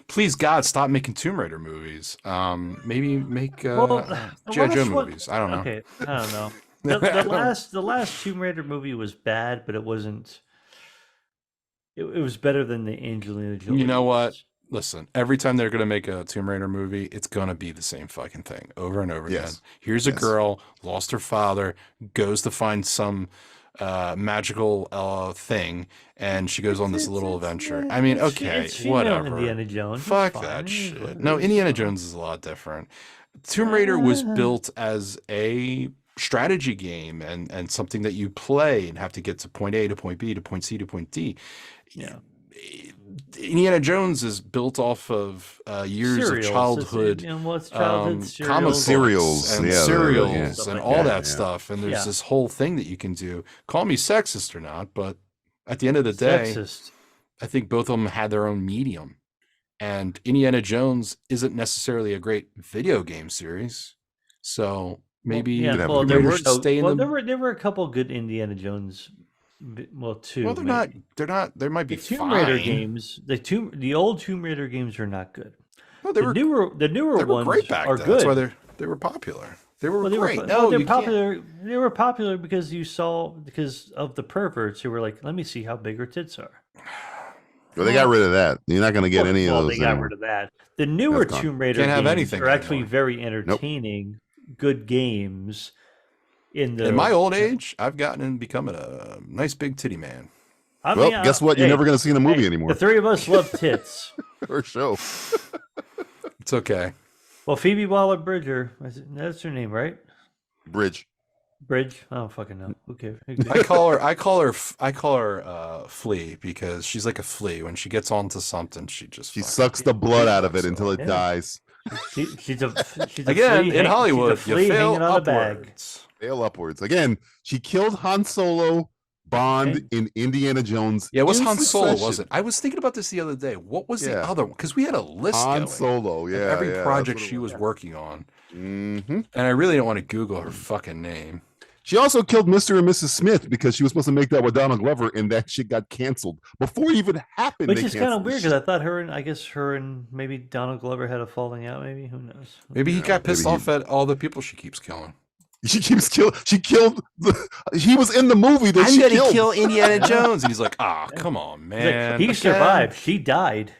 Please, God, stop making Tomb Raider movies. Maybe make G.I. Joe movies. I don't know. Okay, I don't know. The last Tomb Raider movie was bad, but it wasn't. It was better than the Angelina Jolie. You know what? Listen, every time they're going to make a Tomb Raider movie, it's going to be the same fucking thing over and over again. Here's a girl, lost her father, goes to find some magical thing, and she goes on this little adventure. I mean, okay, whatever. Indiana Jones. Fuck that shit. No, Indiana Jones is a lot different. Tomb Raider was built as a strategy game and something that you play and have to get to point A to point B to point C to point D. Yeah. Indiana Jones is built off of years of childhood comic serials and all that stuff. And there's this whole thing that you can do. Call me sexist or not, but at the end of the day, I think both of them had their own medium. And Indiana Jones isn't necessarily a great video game series. So maybe there were a couple good Indiana Jones. Well, two. Well, they're not. There might be Tomb Raider games. The old Tomb Raider games are not good. No, the newer ones great back are then. good. That's why they were popular. They were great. They're popular. They were popular because because of the perverts who were like, let me see how big her tits are. Well, they got rid of that. You're not going to get any of those. They got rid of that. The newer Tomb Raider games are actually very entertaining, good games. In my old age, I've gotten and becoming a nice big titty man. Guess what? You're never going to see in a movie anymore. The three of us love tits. Or show. It's okay. Well, Phoebe Waller Bridge, that's her name, right? Bridge. I don't fucking know. Okay. I call her Flea because she's like a flea. When she gets onto something, she sucks the blood out of it until it dies. She's a again flea in Hollywood. She's a flea you fail hanging on upwards. Fail upwards. Again, she killed Han Solo, Bond in Indiana Jones. Yeah, it was Han Solo, wasn't it? I was thinking about this the other day. What was the other one? Because we had a list Han Solo, every project she was working on. Mm-hmm. And I really don't want to Google her fucking name. She also killed Mr. and Mrs. Smith because she was supposed to make that with Donald Glover, and that shit got canceled before it even happened. Which is kind of weird because I thought her and maybe Donald Glover had a falling out. Maybe, who knows? Maybe he got pissed off at all the people she keeps killing. She killed. He was in the movie that I'm gonna kill Indiana Jones, and he's like, come on, man. He survived. She died.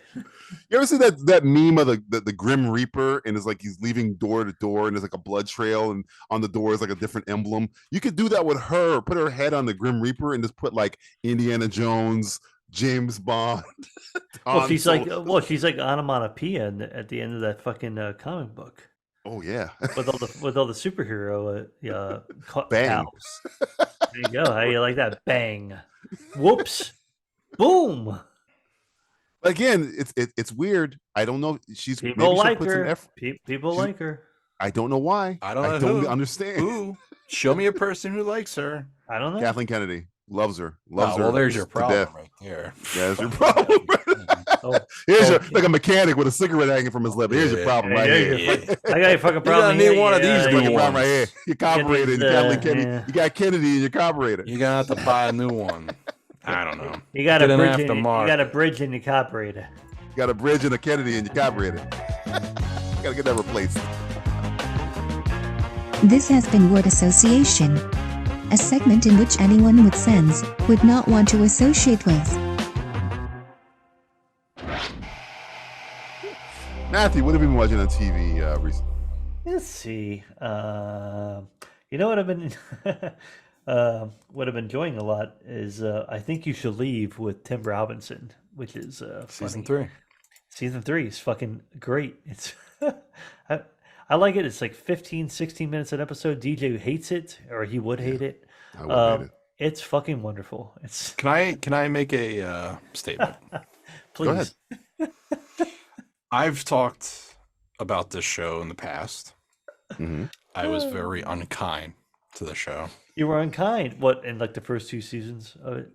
You ever see that meme of the Grim Reaper, and it's like he's leaving door to door, and there's like a blood trail, and on the door is like a different emblem. You could do that with her. Put her head on the Grim Reaper, and just put like Indiana Jones, James Bond. She's like onomatopoeia at the end of that fucking comic book. Oh yeah, with all the superhero bang. pals. There you go. How you like that? Bang, whoops, boom. Again, it's weird. I don't know. People like her. People like her. I don't know why. I don't understand. Who? Show me a person who likes her. I don't know. Kathleen Kennedy loves her. her. Well, there's your problem right there. Yeah, there's your problem. Here's like a mechanic with a cigarette hanging from his lip. Here's your problem right here. I got your fucking problem. You need one of these new ones right here. Your carburetor, Kathleen Kennedy. Yeah. You got Kennedy in your carburetor. You're gonna have to buy a new one. I don't know. You got a bridge in your carburetor. You got a bridge and a Kennedy in your carburetor. You gotta get that replaced. This has been Word Association, a segment in which anyone with sense would not want to associate with. Matthew, what have you been watching on TV recently? Let's see. You know what I've been what I've been enjoying a lot is I Think You Should Leave with Tim Robinson, which is season 3. Season 3 is fucking great. It's I like it. It's like 15, 16 minutes an episode. DJ hates it, or he would hate it. I would hate it. It's fucking wonderful. It's Can I make a statement? Please. Go ahead. I've talked about this show in the past. Mm-hmm. I was very unkind to the show. You were unkind. What, in like the first 2 seasons of it?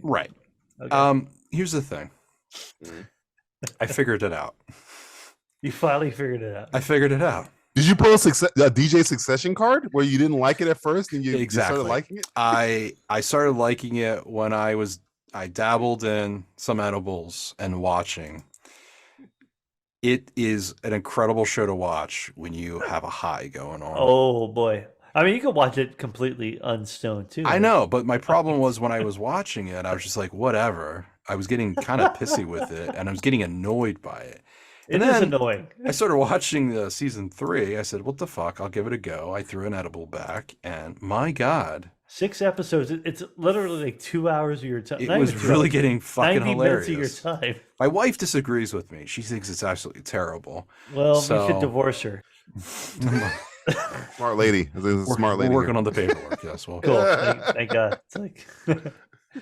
Right. Okay. Here's the thing. I figured it out. You finally figured it out. I figured it out. Did you pull a DJ Succession card where you didn't like it at first and you started liking it? I started liking it when I dabbled in some edibles and watching. It is an incredible show to watch when you have a high going on. Oh boy. I mean, you can watch it completely unstoned too. I know, but my problem was when I was watching it, I was just like, whatever. I was getting kind of pissy with it, and I was getting annoyed by it. It is annoying. I started watching the season 3. I said, what the fuck? I'll give it a go. I threw an edible back, and my God. 6 episodes. It's literally like 2 hours of your time. It was really getting fucking 90 hilarious. minutes of your time. My wife disagrees with me. She thinks it's absolutely terrible. Well, you should divorce her. Smart lady. Smart lady. We're working on the paperwork. Yes. Well, cool. Thank God. It's like...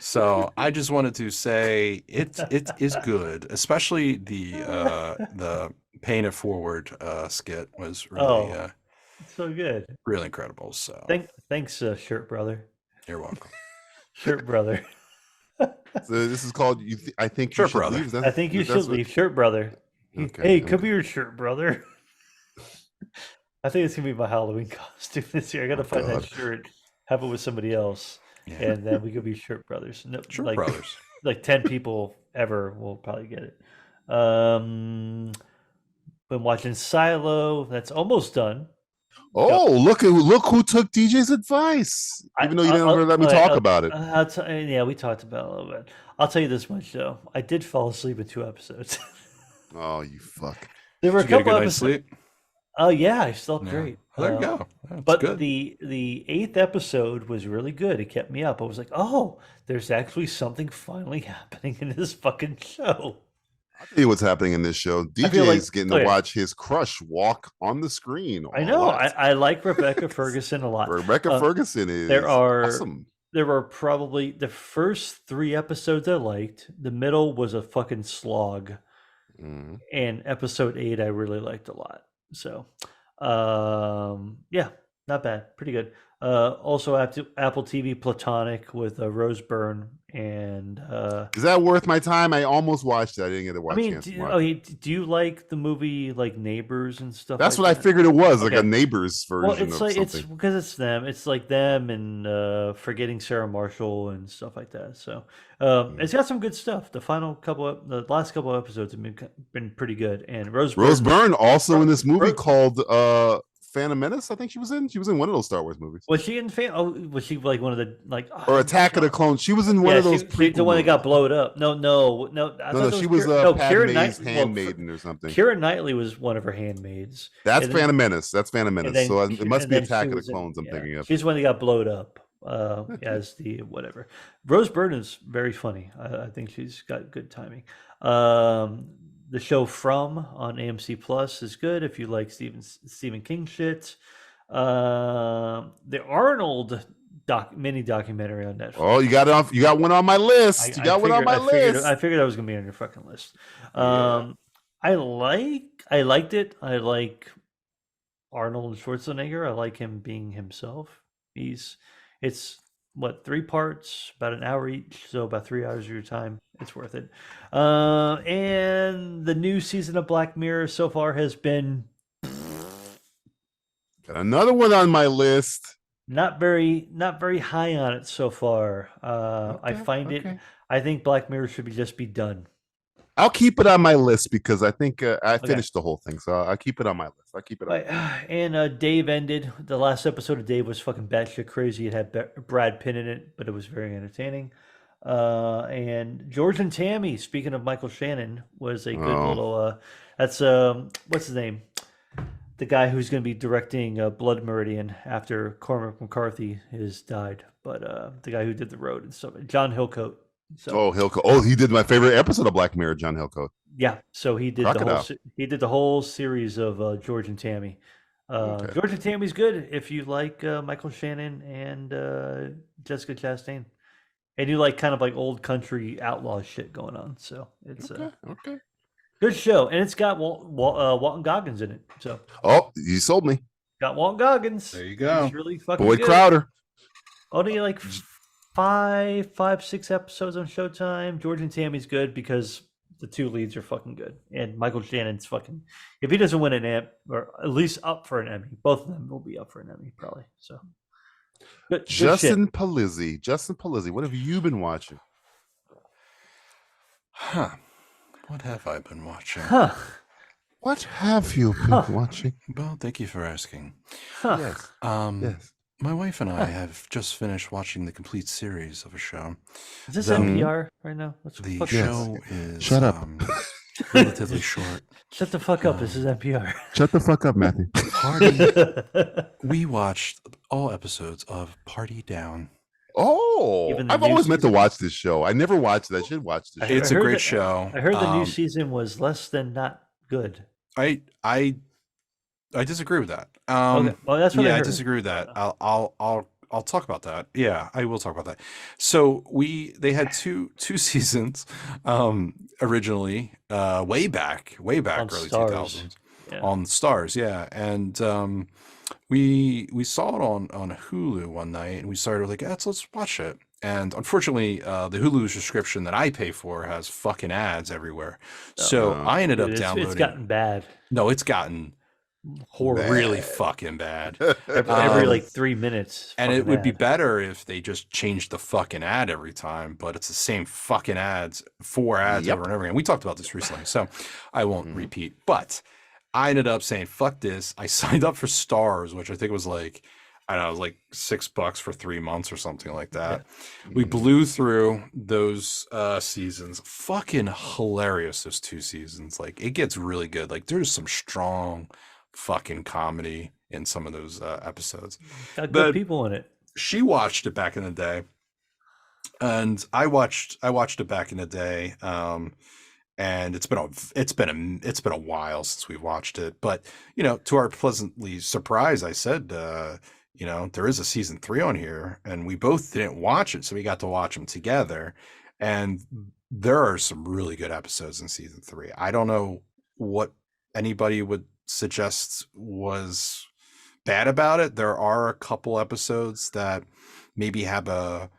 So I just wanted to say it is good, especially the paying it forward skit was really so good, really incredible. So thanks, Shirt Brother. You're welcome, Shirt Brother. So this is called I Think Shirt You Should Brother. Leave. I think you should leave, Shirt Brother. Okay, come here, Shirt Brother. I think it's gonna be my Halloween costume this year. I gotta find that shirt, have it with somebody else. Yeah. And then we could be Shirt Brothers. No, Shirt Brothers. Like 10 people ever will probably get it. Been watching Silo. That's almost done. Oh, look who took DJ's advice. Even though you didn't let me talk about it. Yeah, we talked about it a little bit. I'll tell you this much though. I did fall asleep in 2 episodes. Oh, you fuck. There were Did you get a good night's sleep. Sleep? Oh yeah, I slept great. There you go. That's but good. the 8th episode was really good. It kept me up. I was like, oh, there's actually something finally happening in this fucking show. I'll tell you what's happening in this show. DJ's getting to watch his crush walk on the screen. I know. I like Rebecca Ferguson a lot. Rebecca Ferguson is awesome. There are probably the first 3 episodes I liked. The middle was a fucking slog. Mm-hmm. And episode 8 I really liked a lot. So, yeah, not bad. Pretty good. Also, Apple TV Platonic with Rose Byrne and. Is that worth my time? I almost watched it. I didn't get a chance to watch it. Do you like the movie like Neighbors and stuff? That's like what that? I figured it was, like a Neighbors version. Well, it's of like something. it's because it's them. It's like them and Forgetting Sarah Marshall and stuff like that. So it's got some good stuff. The last couple of episodes have been pretty good. And Rose Byrne also in this movie called Phantom Menace. I think she was in. She was in one of those Star Wars movies. Was she in? Was she like one of the or Attack of the Clones? She was in one of those. The one that got blowed up. No. She was Padme's handmaiden or something. Keira Knightley was one of her handmaids. That's Phantom Menace. That's Phantom Menace. So it must be Attack of the Clones. I'm thinking of. She's the one that got blowed up as the whatever. Rose Byrne is very funny. I think she's got good timing. The show From on AMC Plus is good if you like Stephen King shit. The Arnold mini documentary on Netflix. Oh, you got one on my list. I figured that was gonna be on your fucking list. I liked it. I like Arnold Schwarzenegger. I like him being himself. It's 3 parts, about an hour each, so about 3 hours of your time. It's worth it. And the new season of Black Mirror so far has been got another one on my list. Not very high on it so far. I think Black Mirror should just be done. I'll keep it on my list because I think I finished the whole thing, so I'll keep it on my list. I'll keep it on. And Dave ended. The last episode of Dave was fucking batshit crazy. It had Brad Pitt in it, but it was very entertaining. And George and Tammy, speaking of Michael Shannon, was a good little. That's what's his name? The guy who's going to be directing Blood Meridian after Cormac McCarthy has died, but the guy who did The Road and stuff, John Hillcoat. So, Hillcoat. Oh, he did my favorite episode of Black Mirror, John Hillcoat. Yeah, so he did the whole series of George and Tammy. George and Tammy's good if you like Michael Shannon and Jessica Chastain, and you like kind of like old country outlaw shit going on. So it's okay. Good show, and it's got Walton Goggins in it. So you sold me. Got Walton Goggins. There you go. He's really fucking Boyd good. Crowder. Only like 6 episodes on Showtime. George and Tammy's good because the 2 leads are fucking good, and Michael Shannon's fucking. If he doesn't win an Emmy, or at least up for an Emmy, both of them will be up for an Emmy probably. So, good Justin Polizzi, what have you been watching? What have I been watching? What have you been watching? Well, thank you for asking. Yes. Yes. My wife and I have just finished watching the complete series of a show. Is this NPR right now? The show is shut up. Relatively short. Shut the fuck up. This is NPR. Shut the fuck up, Matthew. We watched all episodes of Party Down. Oh, I've always meant to watch this show. I never watched it. I should watch this show. It's a great show. I heard the new season was less than not good. I disagree with that. Okay. Well, that's what I heard. I disagree with that. I'll talk about that. Yeah, I will talk about that. So they had two seasons originally, way back on early Stars. 2000s on Stars. Yeah, and we saw it on Hulu one night, and we started like, let's watch it. And unfortunately, the Hulu subscription that I pay for has fucking ads everywhere. So I ended up downloading. It's gotten bad. No, it's gotten really fucking bad. Every like 3 minutes. And it would be better if they just changed the fucking ad every time, but it's the same fucking ads, 4 ads over and over again. We talked about this recently, so I won't repeat. But I ended up saying, fuck this. I signed up for Stars, which I think was like, I don't know, it was like $6 for 3 months or something like that. Yeah. We blew through those seasons. Fucking hilarious, those 2 seasons. Like, it gets really good. Like, there's some strong fucking comedy in some of those episodes. Got good people in it. She watched it back in the day, and I watched it back in the day. And it's been a while since we watched it, but to our pleasantly surprise, I said, there is a season 3 on here, and we both didn't watch it, so we got to watch them together. And there are some really good episodes in season 3. I don't know what anybody would suggest was bad about it. There are a couple episodes that maybe have a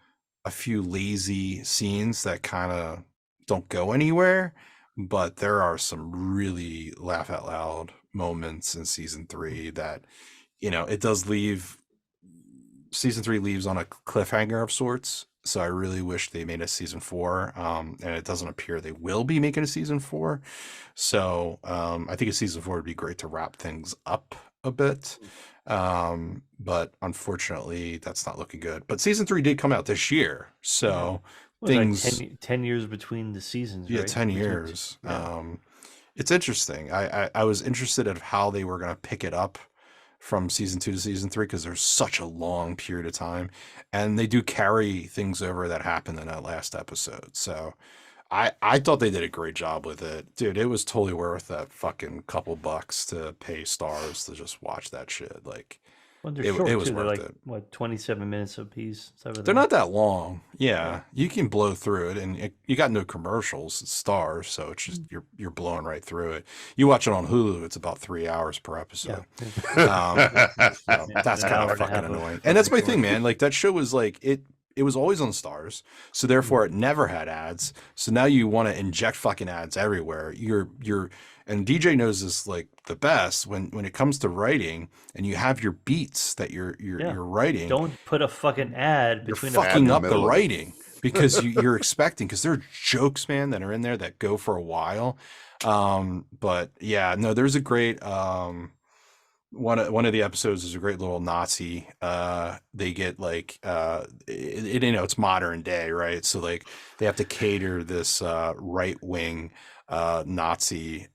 few lazy scenes that kind of don't go anywhere, but there are some really laugh out loud moments in season 3 that, it does leave. Season 3 leaves on a cliffhanger of sorts. So I really wish they made a season 4. And it doesn't appear they will be making a season 4. So I think a season 4 would be great to wrap things up a bit. But unfortunately, that's not looking good. But season 3 did come out this year. So things. Like 10 years between the seasons. Yeah, right? 10 years. Yeah. It's interesting. I was interested in how they were going to pick it up from season 2 to season 3 because there's such a long period of time, and they do carry things over that happened in that last episode. So I thought they did a great job with it, dude. It was totally worth that fucking couple bucks to pay stars to just watch that shit. Like, well, it was worth it. What, 27 minutes a piece? They're not that long. Yeah, you can blow through it, and you got no commercials. It's stars, so it's just you're blowing right through it. You watch it on Hulu; it's about 3 hours per episode. Yeah. That's kind of fucking annoying. And that's my thing, man. Like, that show was like it was always on stars, so therefore it never had ads. So now you want to inject fucking ads everywhere. And DJ knows this like the best when it comes to writing, and you have your beats that you're writing. Don't put a fucking ad between. You're fucking up the writing because you're expecting, because there are jokes, man, that are in there that go for a while. But yeah, no, there's a great one of the episodes is a great little Nazi. They get like it's modern day, right? So like they have to cater this right wing Nazi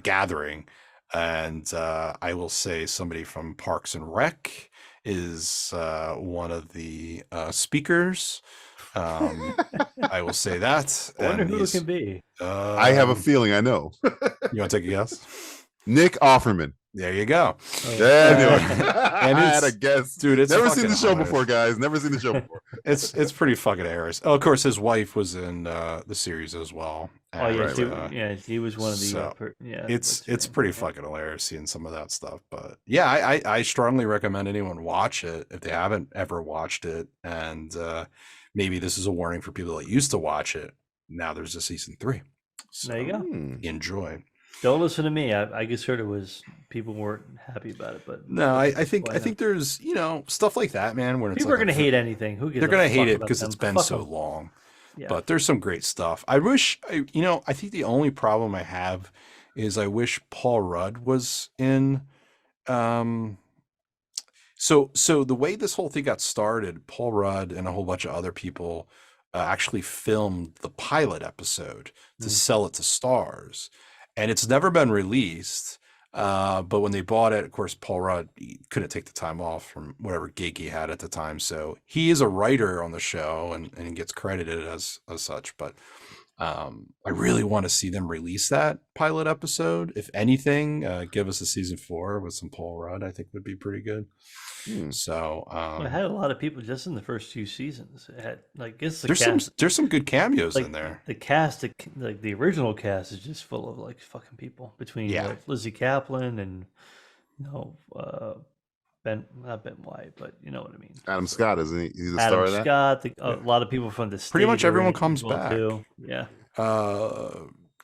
gathering, and I will say somebody from Parks and Rec is one of the speakers. I will say that. I wonder who it can be. I have a feeling I know. You want to take a guess? Nick Offerman. There you go. Anyway, I had a guess, dude. It's never seen the show before, guys. Never seen the show before. It's pretty fucking hilarious. Oh, of course, his wife was in the series as well. And, he was one of the. So it's pretty fucking hilarious seeing some of that stuff. But yeah, I strongly recommend anyone watch it if they haven't ever watched it, and maybe this is a warning for people that used to watch it. Now there's a season 3. So there you go. Enjoy. Don't listen to me. I just heard it was people weren't happy about it, but no, I think there's stuff like that, man. When people are gonna hate anything, who gives? They're gonna hate it because it's been so long. Yeah. But there's some great stuff. I wish I think the only problem I have is I wish Paul Rudd was in. So the way this whole thing got started, Paul Rudd and a whole bunch of other people actually filmed the pilot episode to sell it to stars. And it's never been released, but when they bought it, of course, Paul Rudd couldn't take the time off from whatever gig he had at the time. So he is a writer on the show and he gets credited as such. But I really want to see them release that pilot episode. If anything, give us a season 4 with some Paul Rudd. I think would be pretty good. So it had a lot of people just in the first 2 seasons. It had there's some good cameos in there. The cast, the original cast, is just full of like fucking people between Lizzie Kaplan and not Ben White, but you know what I mean. Adam Scott, isn't he? He's the star of that. Adam Scott. A lot of people from the pretty much everyone comes back too. Yeah.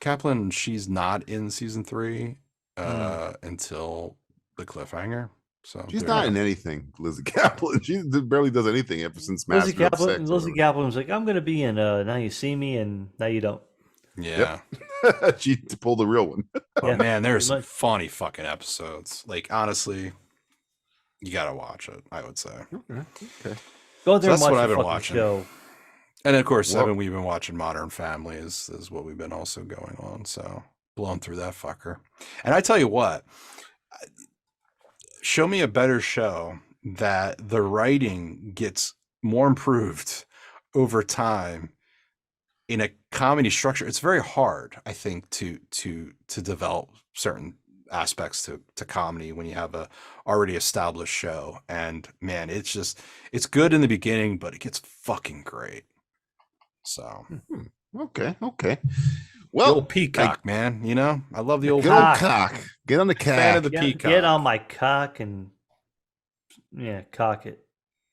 Kaplan, she's not in season 3 until the cliffhanger. So she's not in anything, Lizzie Kaplan. She barely does anything ever since Lizzie Kaplan. Lizzie Kaplan was like, "I'm going to be in Now You See Me," and now you don't. Yeah, she pulled the real one. Oh man, there's some funny fucking episodes. Like honestly, you gotta watch it. I would say. Okay. Go there. So that's what I've been watching. Show. And of course, we've been watching Modern Family is what we've been also going on. So blown through that fucker. And I tell you what. Show me a better show that the writing gets more improved over time in a comedy structure. It's very hard, I think, to develop certain aspects to comedy when you have a already established show. And man, it's good in the beginning, but it gets fucking great. So okay. the old peacock, man. You know, I love the old cock. Get on the cock. Fan of the peacock. Get on my cock and cock it.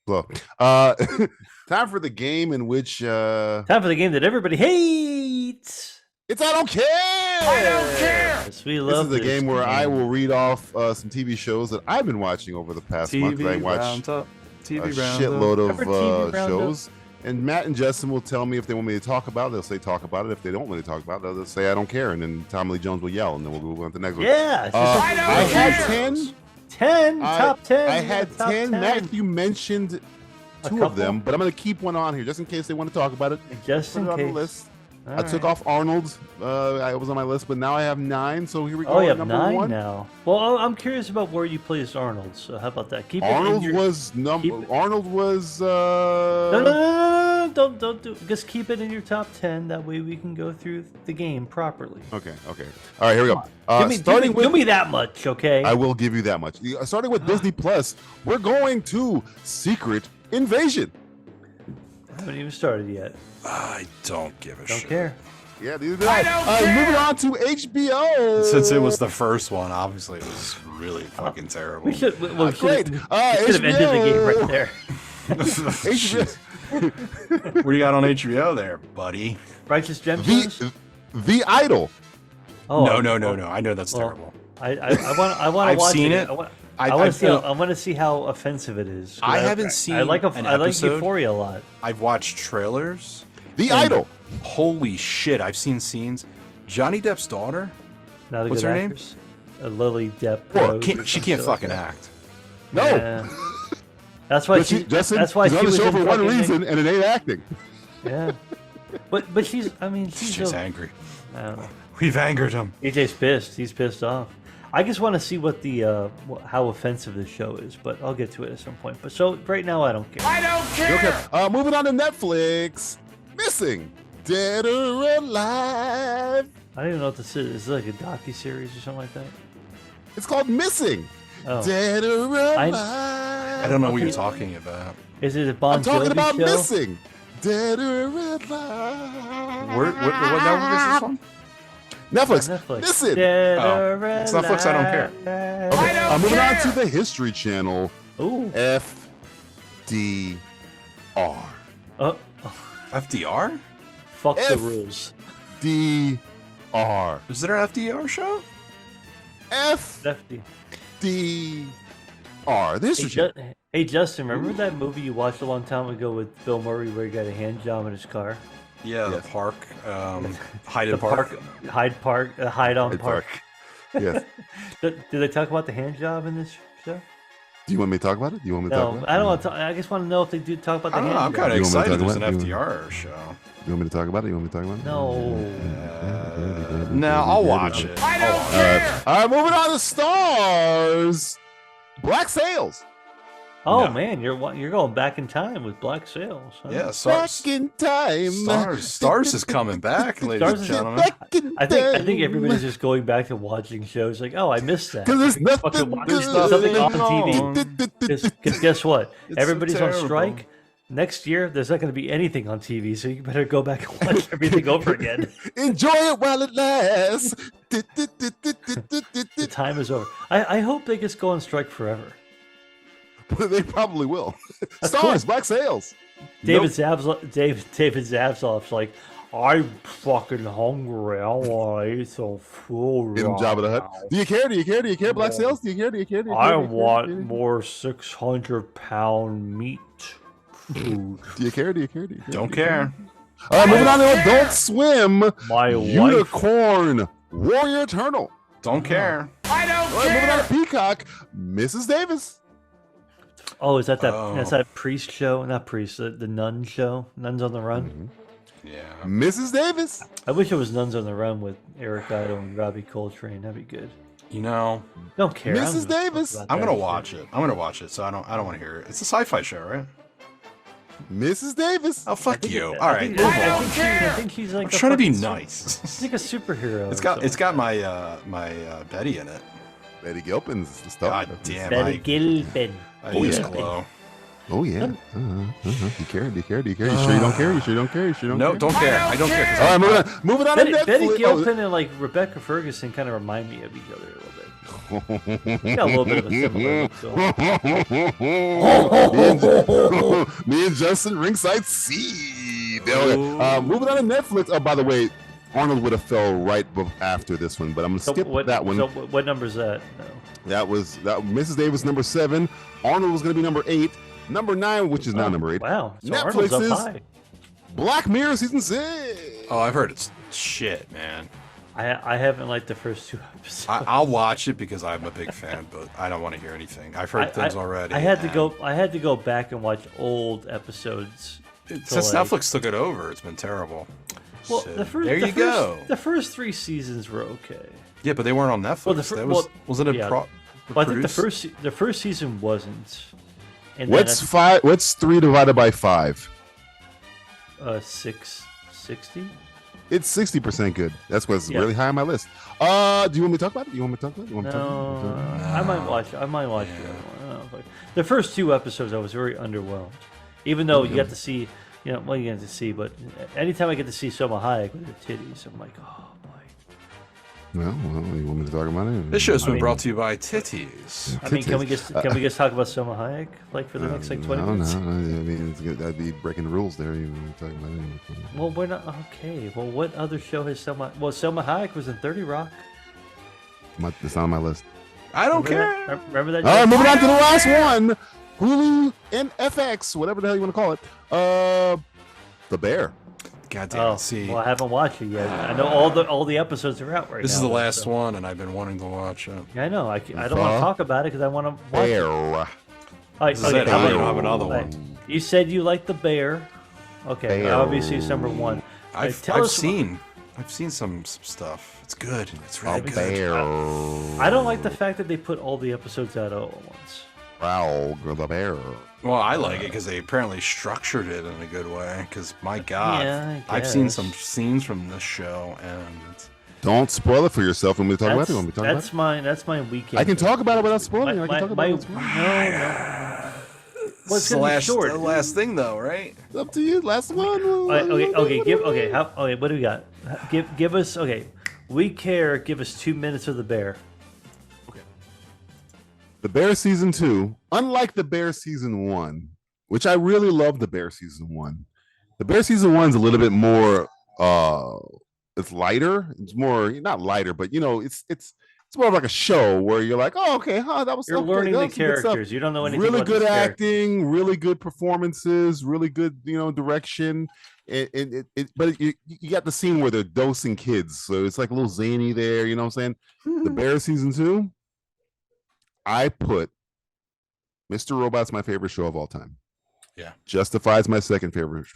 Well, time for the game in which time for the game that everybody hates. It's I don't care. I don't care. Yes, we love this is the game where I will read off some TV shows that I've been watching over the past month. I watched a shitload of shows. And Matt and Justin will tell me if they want me to talk about it. They'll say talk about it. If they don't want me to talk about it, they'll say I don't care. And then Tommy Lee Jones will yell, and then we'll go on to the next one. Yeah. I had 10. 10. Top 10. I had 10. Matthew mentioned two of them, but I'm going to keep one on here just in case they want to talk about it. Just in case. On the list. I took off Arnold. I was on my list, but now I have 9. So here we go. Oh, you have number 9 1. now. Well, I'm curious about where you placed Arnold. So how about that? Arnold was number. Arnold was. No, don't do. Just keep it in your top 10. That way we can go through the game properly. Okay. All right, here we go. Give me that much, okay? I will give you that much. Starting with Disney Plus, we're going to Secret Invasion. I haven't even started yet. I don't give a shit. Don't care. Yeah, neither do I. Moving on to HBO. Since it was the first one, obviously it was really fucking terrible. We should have ended the game right there. HBO. What do you got on HBO there, buddy? Righteous Gemstones? The Idol. Oh, no. I know that's terrible. I want to watch it. I've seen it. I want to see how offensive it is. I haven't seen. I like episode. Euphoria a lot. I've watched trailers. The Idol. Holy shit! I've seen scenes. Johnny Depp's daughter. What's her name? Lily Depp. Well, she can't fucking act. No. Yeah. That's why she. That's why she on the was show for one fucking reason, and it ain't acting. Yeah. But she's. I mean, she's angry. I don't know. We've angered him. EJ's pissed. He's pissed off. I just want to see what the how offensive this show is, but I'll get to it at some point. But so right now, I don't care. I don't care. Okay. Moving on to Netflix. Missing, Dead or Alive. I don't even know what this is. Is it like a docu-series or something like that? It's called Missing, Dead or Alive. I don't know what you're talking about. Is it a Bon Jovi show? I'm talking about Missing, Dead or Alive. What network is this on? Netflix. Listen. It's Netflix. I don't care. Okay. I'm moving on to the History Channel. Ooh. FDR. FDR? Fuck the rules. FDR. Is there an FDR show? FDR. The History Channel. Hey, Justin, remember that movie you watched a long time ago with Bill Murray where he got a hand job in his car? Yeah, the park. Hyde on Park. Yes. Did they talk about the hand job in this show? Do you want me to talk about it? No, I don't want to. I just want to know if they do talk about the hand job. I'm kind of excited there's an FDR show. You want me to talk about it? No. No, I'll watch it. I don't care. All right, moving on to Stars. Black Sails. Oh man, you're going back in time with Black Sails. Huh? Yeah, back in time. Stars is coming back, ladies and gentlemen. I think everybody's just going back to watching shows like, oh, I missed that. Because there's nothing something on TV. Because guess what? Everybody's so on strike. Next year, there's not going to be anything on TV, so you better go back and watch everything over again. Enjoy it while it lasts. The time is over. I hope they just go on strike forever. They probably will. That's Stars, cool. Black Sails. David Zabzov's like, I'm fucking hungry. I want to eat some food. In Jabba the Hutt. Do you care? Black Sails? Do you care? I want more 600-pound meat food. Do you care? Don't care. All right, moving on to Adult Swim. My Unicorn Warrior Eternal. Don't care. I don't All right, moving on to Peacock. Mrs. Davis. Oh, is that that's that priest show? Not priest, the nun show. Nuns on the Run. Mm-hmm. Yeah. Mrs. Davis. I wish it was Nuns on the Run with Eric Idle and Robbie Coltrane. That'd be good. You know, don't care. Mrs. Davis. I'm gonna watch it. So I don't want to hear it. It's a sci-fi show, right? Mrs. Davis. Oh, fuck you. All right. I think she's like. I'm trying to be nice. She's like a superhero. It's got my Betty in it. Betty Gilpin's the stuff. God damn. Betty Gilpin. I use glow. Oh yeah. Do you care? Do you care? Do you care? You sure you don't care? You sure you don't care? You sure you don't care? No, don't care. I don't care. All right, moving on to Netflix. Betty Gilpin and like Rebecca Ferguson kind of remind me of each other a little bit. Got a little bit of a similar look to them. Me and Justin ringside seed. Okay. Moving on to Netflix. Oh, by the way, Arnold would have fell right after this one, but I'm gonna skip that one. So what number is that? No. That Mrs. Davis number 7. Arnold was gonna be number 8. Number 9, which is now number 8. Wow. So Netflix Arnold's is up high. Black Mirror season 6. Oh, I've heard it's shit, man. I haven't liked the first 2 episodes. I'll watch it because I'm a big fan, but I don't want to hear anything. I've heard things already. I had to go back and watch old episodes. Since Netflix took it over, it's been terrible. Well, So, the first, there you go. The first 3 seasons were okay. Yeah, but they weren't on Netflix. Was it a Well, I think the first season wasn't. And What's 5? What's 3 divided by 5? 660. It's 60% good. That's what's really high on my list. Do you want me to talk about it? I might watch it. I might watch it. I don't know. The first 2 episodes, I was very underwhelmed. Even though you got to see, you get to see, but anytime I get to see Selma Hayek with her titties, I'm like, oh boy. Well, you want me to talk about it? This show's been brought to you by titties. I mean, can we just talk about Selma Hayek for the next 20 minutes? No. I mean, that'd be breaking the rules there. You talking about it? Well, we're not okay. Well, what other show has Selma? Well, Selma Hayek was in 30 Rock. It's not on my list. I don't care. Remember that? All right, moving on to the last one. Hulu and FX, whatever the hell you want to call it. The Bear. God damn it. See, well, I haven't watched it yet. I know all the episodes are out right now. This is the last one, and I've been wanting to watch it. Yeah, I know. I don't want to talk about it because I want to watch Bear. it. This is it. I don't have another one. You said you like The Bear. Okay, Bear. obviously it's number 1. I've seen some stuff. It's good. It's really good. Bear. I don't like the fact that they put all the episodes out all at once. Wow, the Bear. Well, I like it because they apparently structured it in a good way. Because my God, Yeah, I I've seen guess. some scenes from this show, and it's Don't spoil it for yourself when we talk about it. That's my weekend. I can talk about it without spoiling. I can talk about it. No. Well, it's gonna be short. the last thing, though, right? It's up to you. Last one. Okay. What do we got? Give us. Okay, we care. Give us 2 minutes of The Bear. The Bear season 2, unlike The Bear season 1, which I really love. The Bear season 1. The Bear season 1 is a little bit more. It's lighter. It's more not lighter, but it's more like a show where you're like, oh, okay, that was. You're learning the characters. You don't know anything. Really about good these acting, really good performances, really good direction. But you got the scene where they're dosing kids, so it's like a little zany there. You know what I'm saying? The Bear season 2. I put Mr. Robot's my favorite show of all time. Yeah. Justified's my second favorite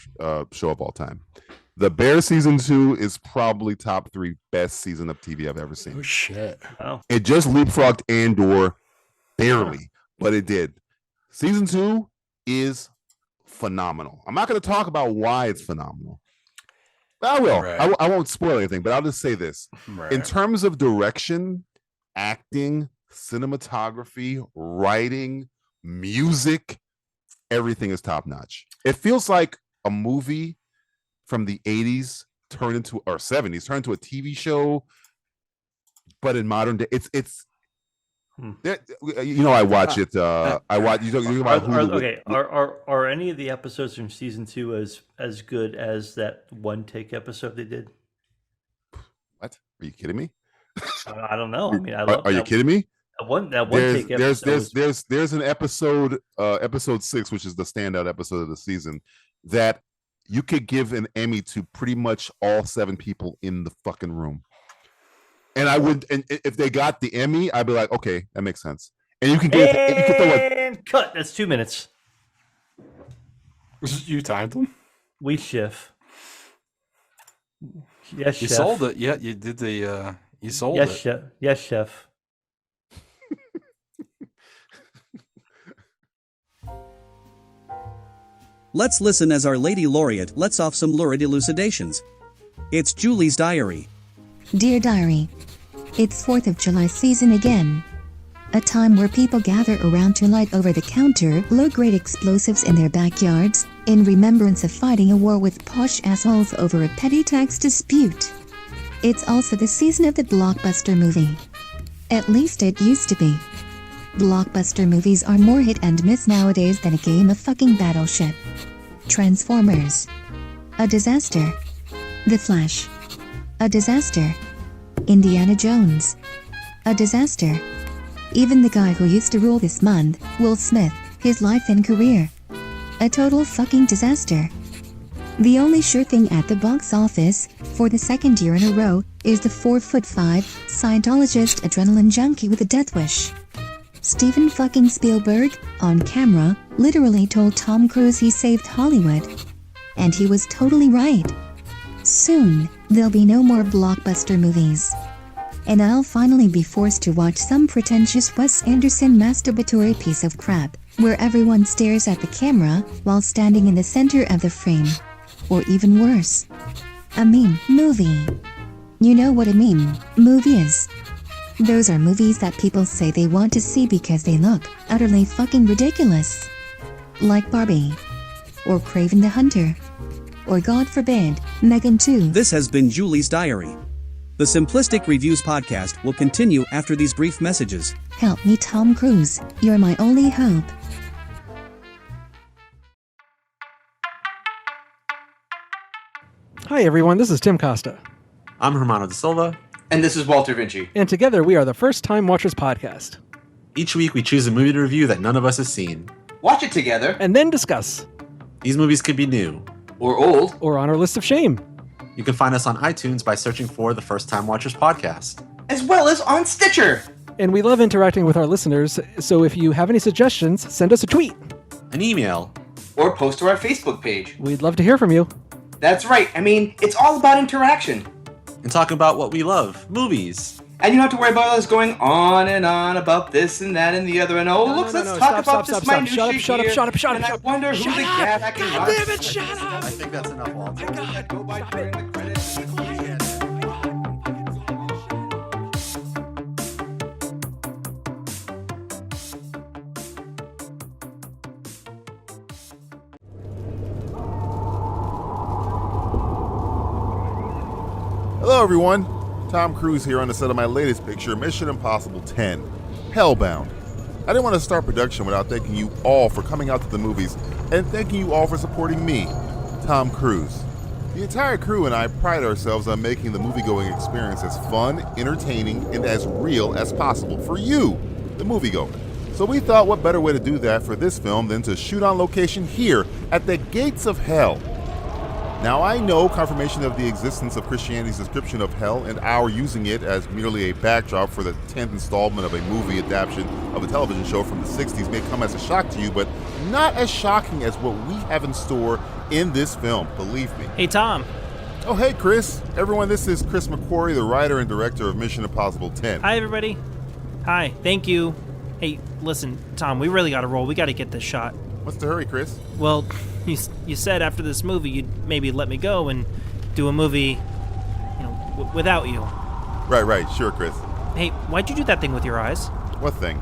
show of all time. The Bear season 2 is probably top 3 best season of TV I've ever seen. Oh shit! Wow. It just leapfrogged Andor barely, but it did. Season 2 is phenomenal. I'm not going to talk about why it's phenomenal. I will. Right. I won't spoil anything, but I'll just say this. Right. In terms of direction, acting, cinematography, writing, music, everything is top notch. It feels like a movie from the 80s turned into, or 70s turned into a TV show, but in modern day. I watch it. I watch. You talk about Hulu. Are any of the episodes from season 2 as good as that one take episode they did? What? Are you kidding me? I don't know. I mean, Are you kidding me? There's an episode, episode 6, which is the standout episode of the season, that you could give an Emmy to pretty much all 7 people in the fucking room. And I would, and if they got the Emmy, I'd be like, okay, that makes sense. And you can get cut. That's 2 minutes. You timed them. We chef. Yes, you chef. sold it. Yeah, you did the. You sold it. Chef. Yes, chef. Let's listen as our Lady Laureate lets off some lurid elucidations. It's Julie's diary. Dear Diary, it's 4th of July season again. A time where people gather around to light over-the-counter, low-grade explosives in their backyards, in remembrance of fighting a war with posh assholes over a petty tax dispute. It's also the season of the blockbuster movie. At least it used to be. Blockbuster movies are more hit and miss nowadays than a game of fucking Battleship. Transformers. A disaster. The Flash. A disaster. Indiana Jones. A disaster. Even the guy who used to rule this month, Will Smith, his life and career. A total fucking disaster. The only sure thing at the box office, for the second year in a row, is the 4'5" Scientologist adrenaline junkie with a death wish. Steven fucking Spielberg, on camera, literally told Tom Cruise he saved Hollywood. And he was totally right. Soon, there'll be no more blockbuster movies. And I'll finally be forced to watch some pretentious Wes Anderson masturbatory piece of crap, where everyone stares at the camera while standing in the center of the frame. Or even worse. A meme movie. You know what a meme movie is. Those are movies that people say they want to see because they look utterly fucking ridiculous. Like Barbie. Or Kraven the Hunter. Or God forbid, Megan 2. This has been Julie's Diary. The Simplistic Reviews Podcast will continue after these brief messages. Help me, Tom Cruise. You're my only hope. Hi everyone, this is Tim Costa. I'm Hermano da Silva. And this is Walter Vinci. And together we are the First Time Watchers Podcast. Each week we choose a movie to review that none of us has seen. Watch it together. And then discuss. These movies could be new. Or old. Or on our list of shame. You can find us on iTunes by searching for the First Time Watchers Podcast. As well as on Stitcher. And we love interacting with our listeners, so if you have any suggestions, send us a tweet. An email. Or post to our Facebook page. We'd love to hear from you. That's right. I mean, it's all about interaction. And talk about what we love, movies. And you don't have to worry about us going on and on about this and that and the other. And let's talk about this minutiae here. Shut up. And I wonder who the cat can God damn it, shut up! I think that's enough, Walter. Oh my God. Go by during the credits. Hello everyone, Tom Cruise here on the set of my latest picture, Mission Impossible 10, Hellbound. I didn't want to start production without thanking you all for coming out to the movies and thanking you all for supporting me, Tom Cruise. The entire crew and I pride ourselves on making the movie-going experience as fun, entertaining, and as real as possible for you, the moviegoer. So we thought what better way to do that for this film than to shoot on location here at the gates of hell. Now I know confirmation of the existence of Christianity's description of hell and our using it as merely a backdrop for the 10th installment of a movie adaptation of a television show from the 60s may come as a shock to you, but not as shocking as what we have in store in this film, believe me. Hey Tom. Oh hey Chris. Everyone, this is Chris McQuarrie, the writer and director of Mission Impossible 10. Hi everybody. Hi, thank you. Hey, listen, Tom, we really gotta roll. We gotta get this shot. What's the hurry, Chris? Well, you said after this movie you'd maybe let me go and do a movie, without you. Right, sure, Chris. Hey, why'd you do that thing with your eyes? What thing?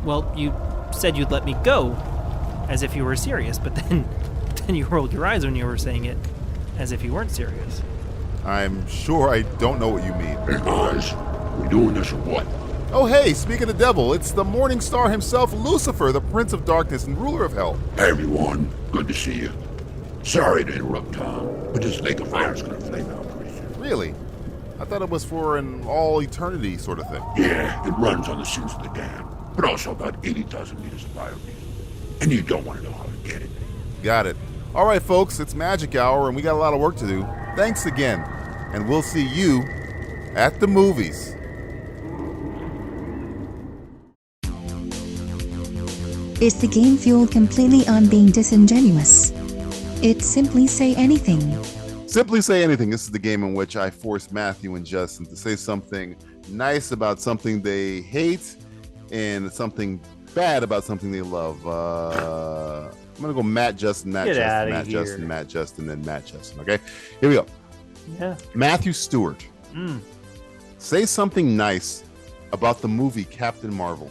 Well, you said you'd let me go, as if you were serious, but then you rolled your eyes when you were saying it, as if you weren't serious. I'm sure I don't know what you mean. Hey guys, we doing this or what? Oh hey, speaking of the devil, it's the morning star himself, Lucifer, the Prince of Darkness and ruler of hell. Hey everyone, good to see you. Sorry to interrupt, Tom, but this lake of fire's gonna flame out pretty soon. Really? I thought it was for an all-eternity sort of thing. Yeah, it runs on the sins of the damned, but also about 80,000 liters of biodiesel. And you don't want to know how to get it. Got it. All right, folks, it's magic hour, and we got a lot of work to do. Thanks again, and we'll see you at the movies. Is the game fueled completely on being disingenuous? It's Simply Say Anything. Simply Say Anything. This is the game in which I force Matthew and Justin to say something nice about something they hate and something bad about something they love. I'm going to go Matt, Justin, Matt, Justin, Matt, Justin, Matt, Justin, then Matt, Justin. Okay? Here we go. Yeah. Matthew Stewart. Say something nice about the movie Captain Marvel.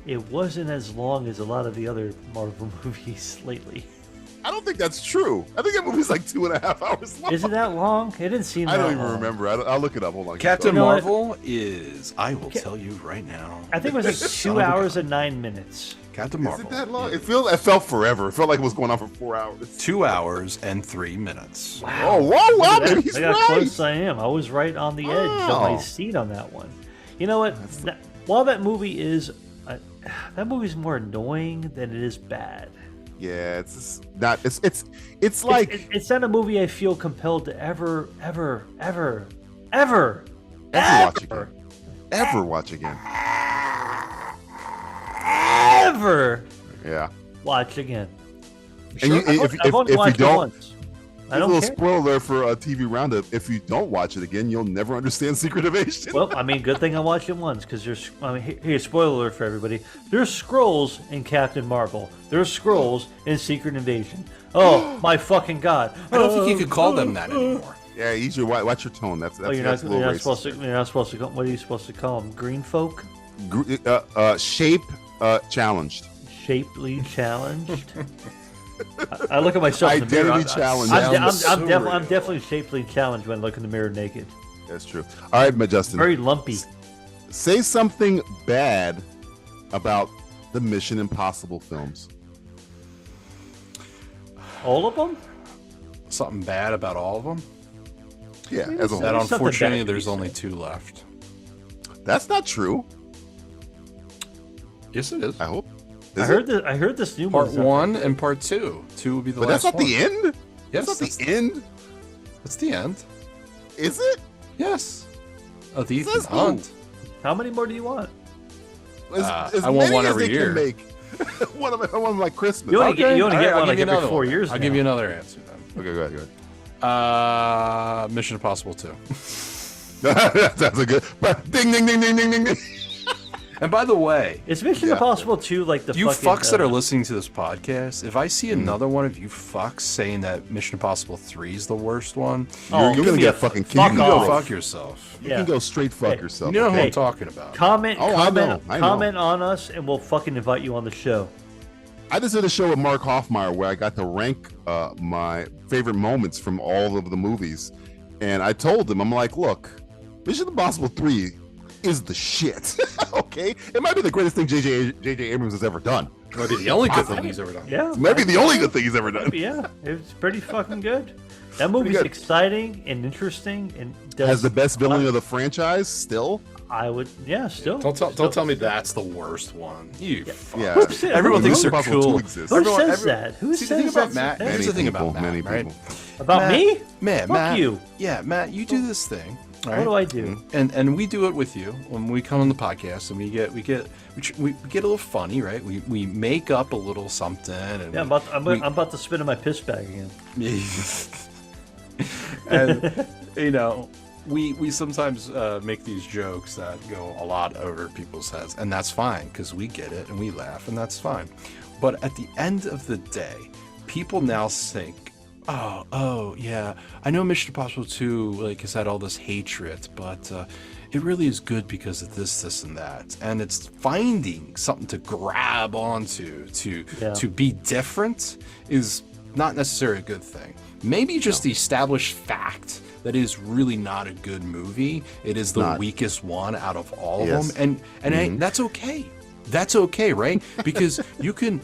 It wasn't as long as a lot of the other Marvel movies lately. I don't think that's true. I think that movie's like 2.5 hours long. Is it that long? It didn't seem that long. I don't even remember. I'll look it up. Hold on. Captain Marvel is, I will tell you right now. I think it was like 2 hours and 9 minutes. Captain Marvel. Is it that long? It felt forever. It felt like it was going on for 4 hours. 2 hours and 3 minutes. Wow. Oh, wow, man. He's Look how right. close I am. I was right on the edge of my seat on that one. You know what? While that movie is... that movie's more annoying than it is bad. Yeah, it's not. It's like it's not a movie I feel compelled to ever watch again. Ever Yeah. watch again. And I've only watched it once. I don't a little care. spoiler alert for a TV roundup. If you don't watch it again, you'll never understand Secret Invasion. Well, I mean, good thing I watched it once because there's. I mean, here's spoiler alert for everybody. There's Skrulls in Captain Marvel. There's Skrulls in Secret Invasion. Oh my fucking god! I don't think you could call them that anymore. Yeah, watch your tone. That's you're that's not, a little you're not racist. supposed to. You're not supposed to. What are you supposed to call them? Green folk? Shape challenged. Shapely challenged. I look at myself in the mirror. Identity challenged. I'm definitely shapely challenged when I look in the mirror naked. That's true. All right, but Justin. Very lumpy. Say something bad about the Mission Impossible films. All of them? Something bad about all of them? Yeah, as a whole. That unfortunately, there's only 2 left. That's not true. Yes, it is. I hope. I heard this new part 1 and part 2. 2 will be the but last that's not one. the end. Yes, that's not the end. That's the end. Is it? Yes. Of the Ethan Says who? Hunt. How many more do you want? As I want many one as every they year. Can make. one of them like Christmas. You only get All right, one I'll like give you every another 4 one. years. I'll now. give you another answer then. Okay, go ahead. Mission Impossible 2. That's a good. But ding, ding, ding, ding, ding, ding, ding. And by the way, Is Mission Impossible 2 like the you fucking, fucks that are listening to this podcast, if I see another one of you fucks saying that Mission Impossible 3 is the worst one, You're gonna get fucking kicked. you can go off. fuck yourself. You can go straight fuck yourself. You know who okay? I'm talking about. Comment I know. comment on us and we'll fucking invite you on the show. I just did a show with Mark Hoffmeyer where I got to rank my favorite moments from all of the movies, and I told him, I'm like, look, Mission Impossible 3 is the shit. Okay, it might be the greatest thing J.J. Abrams has ever done. It might be the only good thing he's ever done. Yeah, Maybe the only good thing he's ever done. maybe, yeah, it's pretty fucking good. That movie's good. exciting and interesting and does Has the best villain of the franchise still. I would, still. Don't tell me that's the worst one. You fuck. Yeah. Who said- Everyone thinks they're Impossible 2 cool. exists. Who Everyone- says that? Who See, the thing says about that's- Matt. Here's the thing about Matt, many right? people. About Matt, me? Man, Fuck Matt, you. Yeah, Matt, you do this thing. What do I do? And we do it with you when we come on the podcast, and we get a little funny, right? We make up a little something, and Yeah, I'm about to spit in my piss bag again. and you know, we sometimes make these jokes that go a lot over people's heads, and that's fine because we get it and we laugh, and that's fine. But at the end of the day, people now think, oh yeah, I know Mission Impossible 2 like has had all this hatred, but it really is good because of this and that, and it's finding something to grab onto to be different is not necessarily a good thing. Maybe just the established fact that is really not a good movie. It is the weakest one out of all of them, and that's okay. That's okay, right? Because you can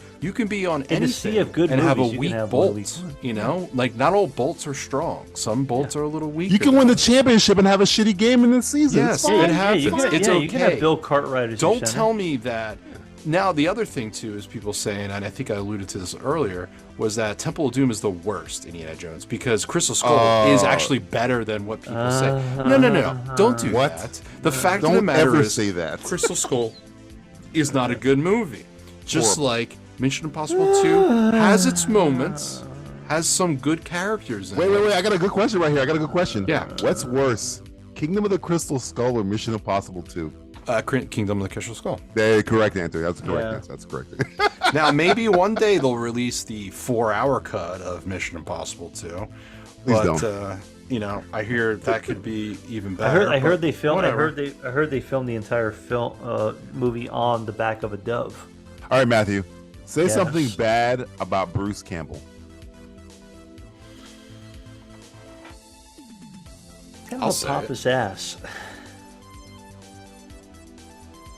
be on anything and have a weak bolt. You know, like not all bolts are strong. Some bolts are a little weaker. You can win the championship and have a shitty game in the season. Yes, it happens. It's okay. You can have Bill Cartwright as your Don't center. tell me that. Now, the other thing too is people saying, and I think I alluded to this earlier, was that Temple of Doom is the worst Indiana Jones because Crystal Skull is actually better than what people say. No. Don't do that. The fact of the matter is, say that. Crystal Skull is not a good movie. Just like Mission Impossible 2 has its moments, has some good characters in it. Wait. I got a good question right here. Yeah. What's worse, Kingdom of the Crystal Skull or Mission Impossible 2? Kingdom of the Crystal Skull. Correct answer. That's the correct answer. That's correct. Now, maybe one day they'll release the 4-hour cut of Mission Impossible 2, But you know, I hear that could be even better. I heard they filmed. I heard they filmed the entire movie on the back of a dove. All right, Matthew, say something bad about Bruce Campbell. Kind of a pompous ass.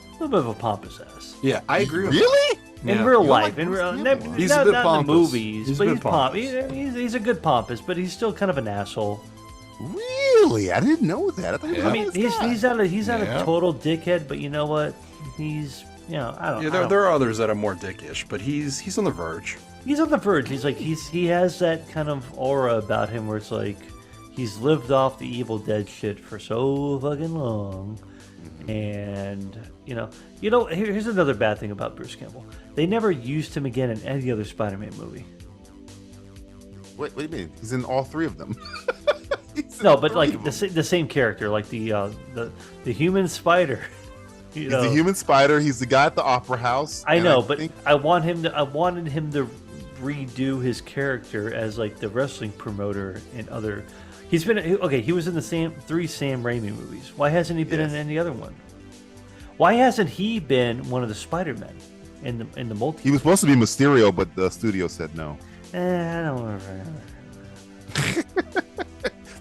A little bit of a pompous ass. Yeah, I agree. Really? In real life, he's not a bit in the movies, but he's a good pompous, but he's still kind of an asshole. Really? I didn't know that. I mean, he's not a total dickhead, but you know what? He's I don't. Yeah, there are others that are more dickish, but he's on the verge. He's on the verge. He's like he has that kind of aura about him where it's like he's lived off the Evil Dead shit for so fucking long. And here's another bad thing about Bruce Campbell. They never used him again in any other Spider-Man movie. What do you mean? He's in all three of them. No, but like the same character, like the human spider. He's the human spider. He's the guy at the opera house. I know, but I wanted him to redo his character as like the wrestling promoter in other. He was in the three Sam Raimi movies. Why hasn't he been in any other one? Why hasn't he been one of the Spider-Men in the multiverse? He was supposed to be Mysterio, but the studio said no. I don't want to.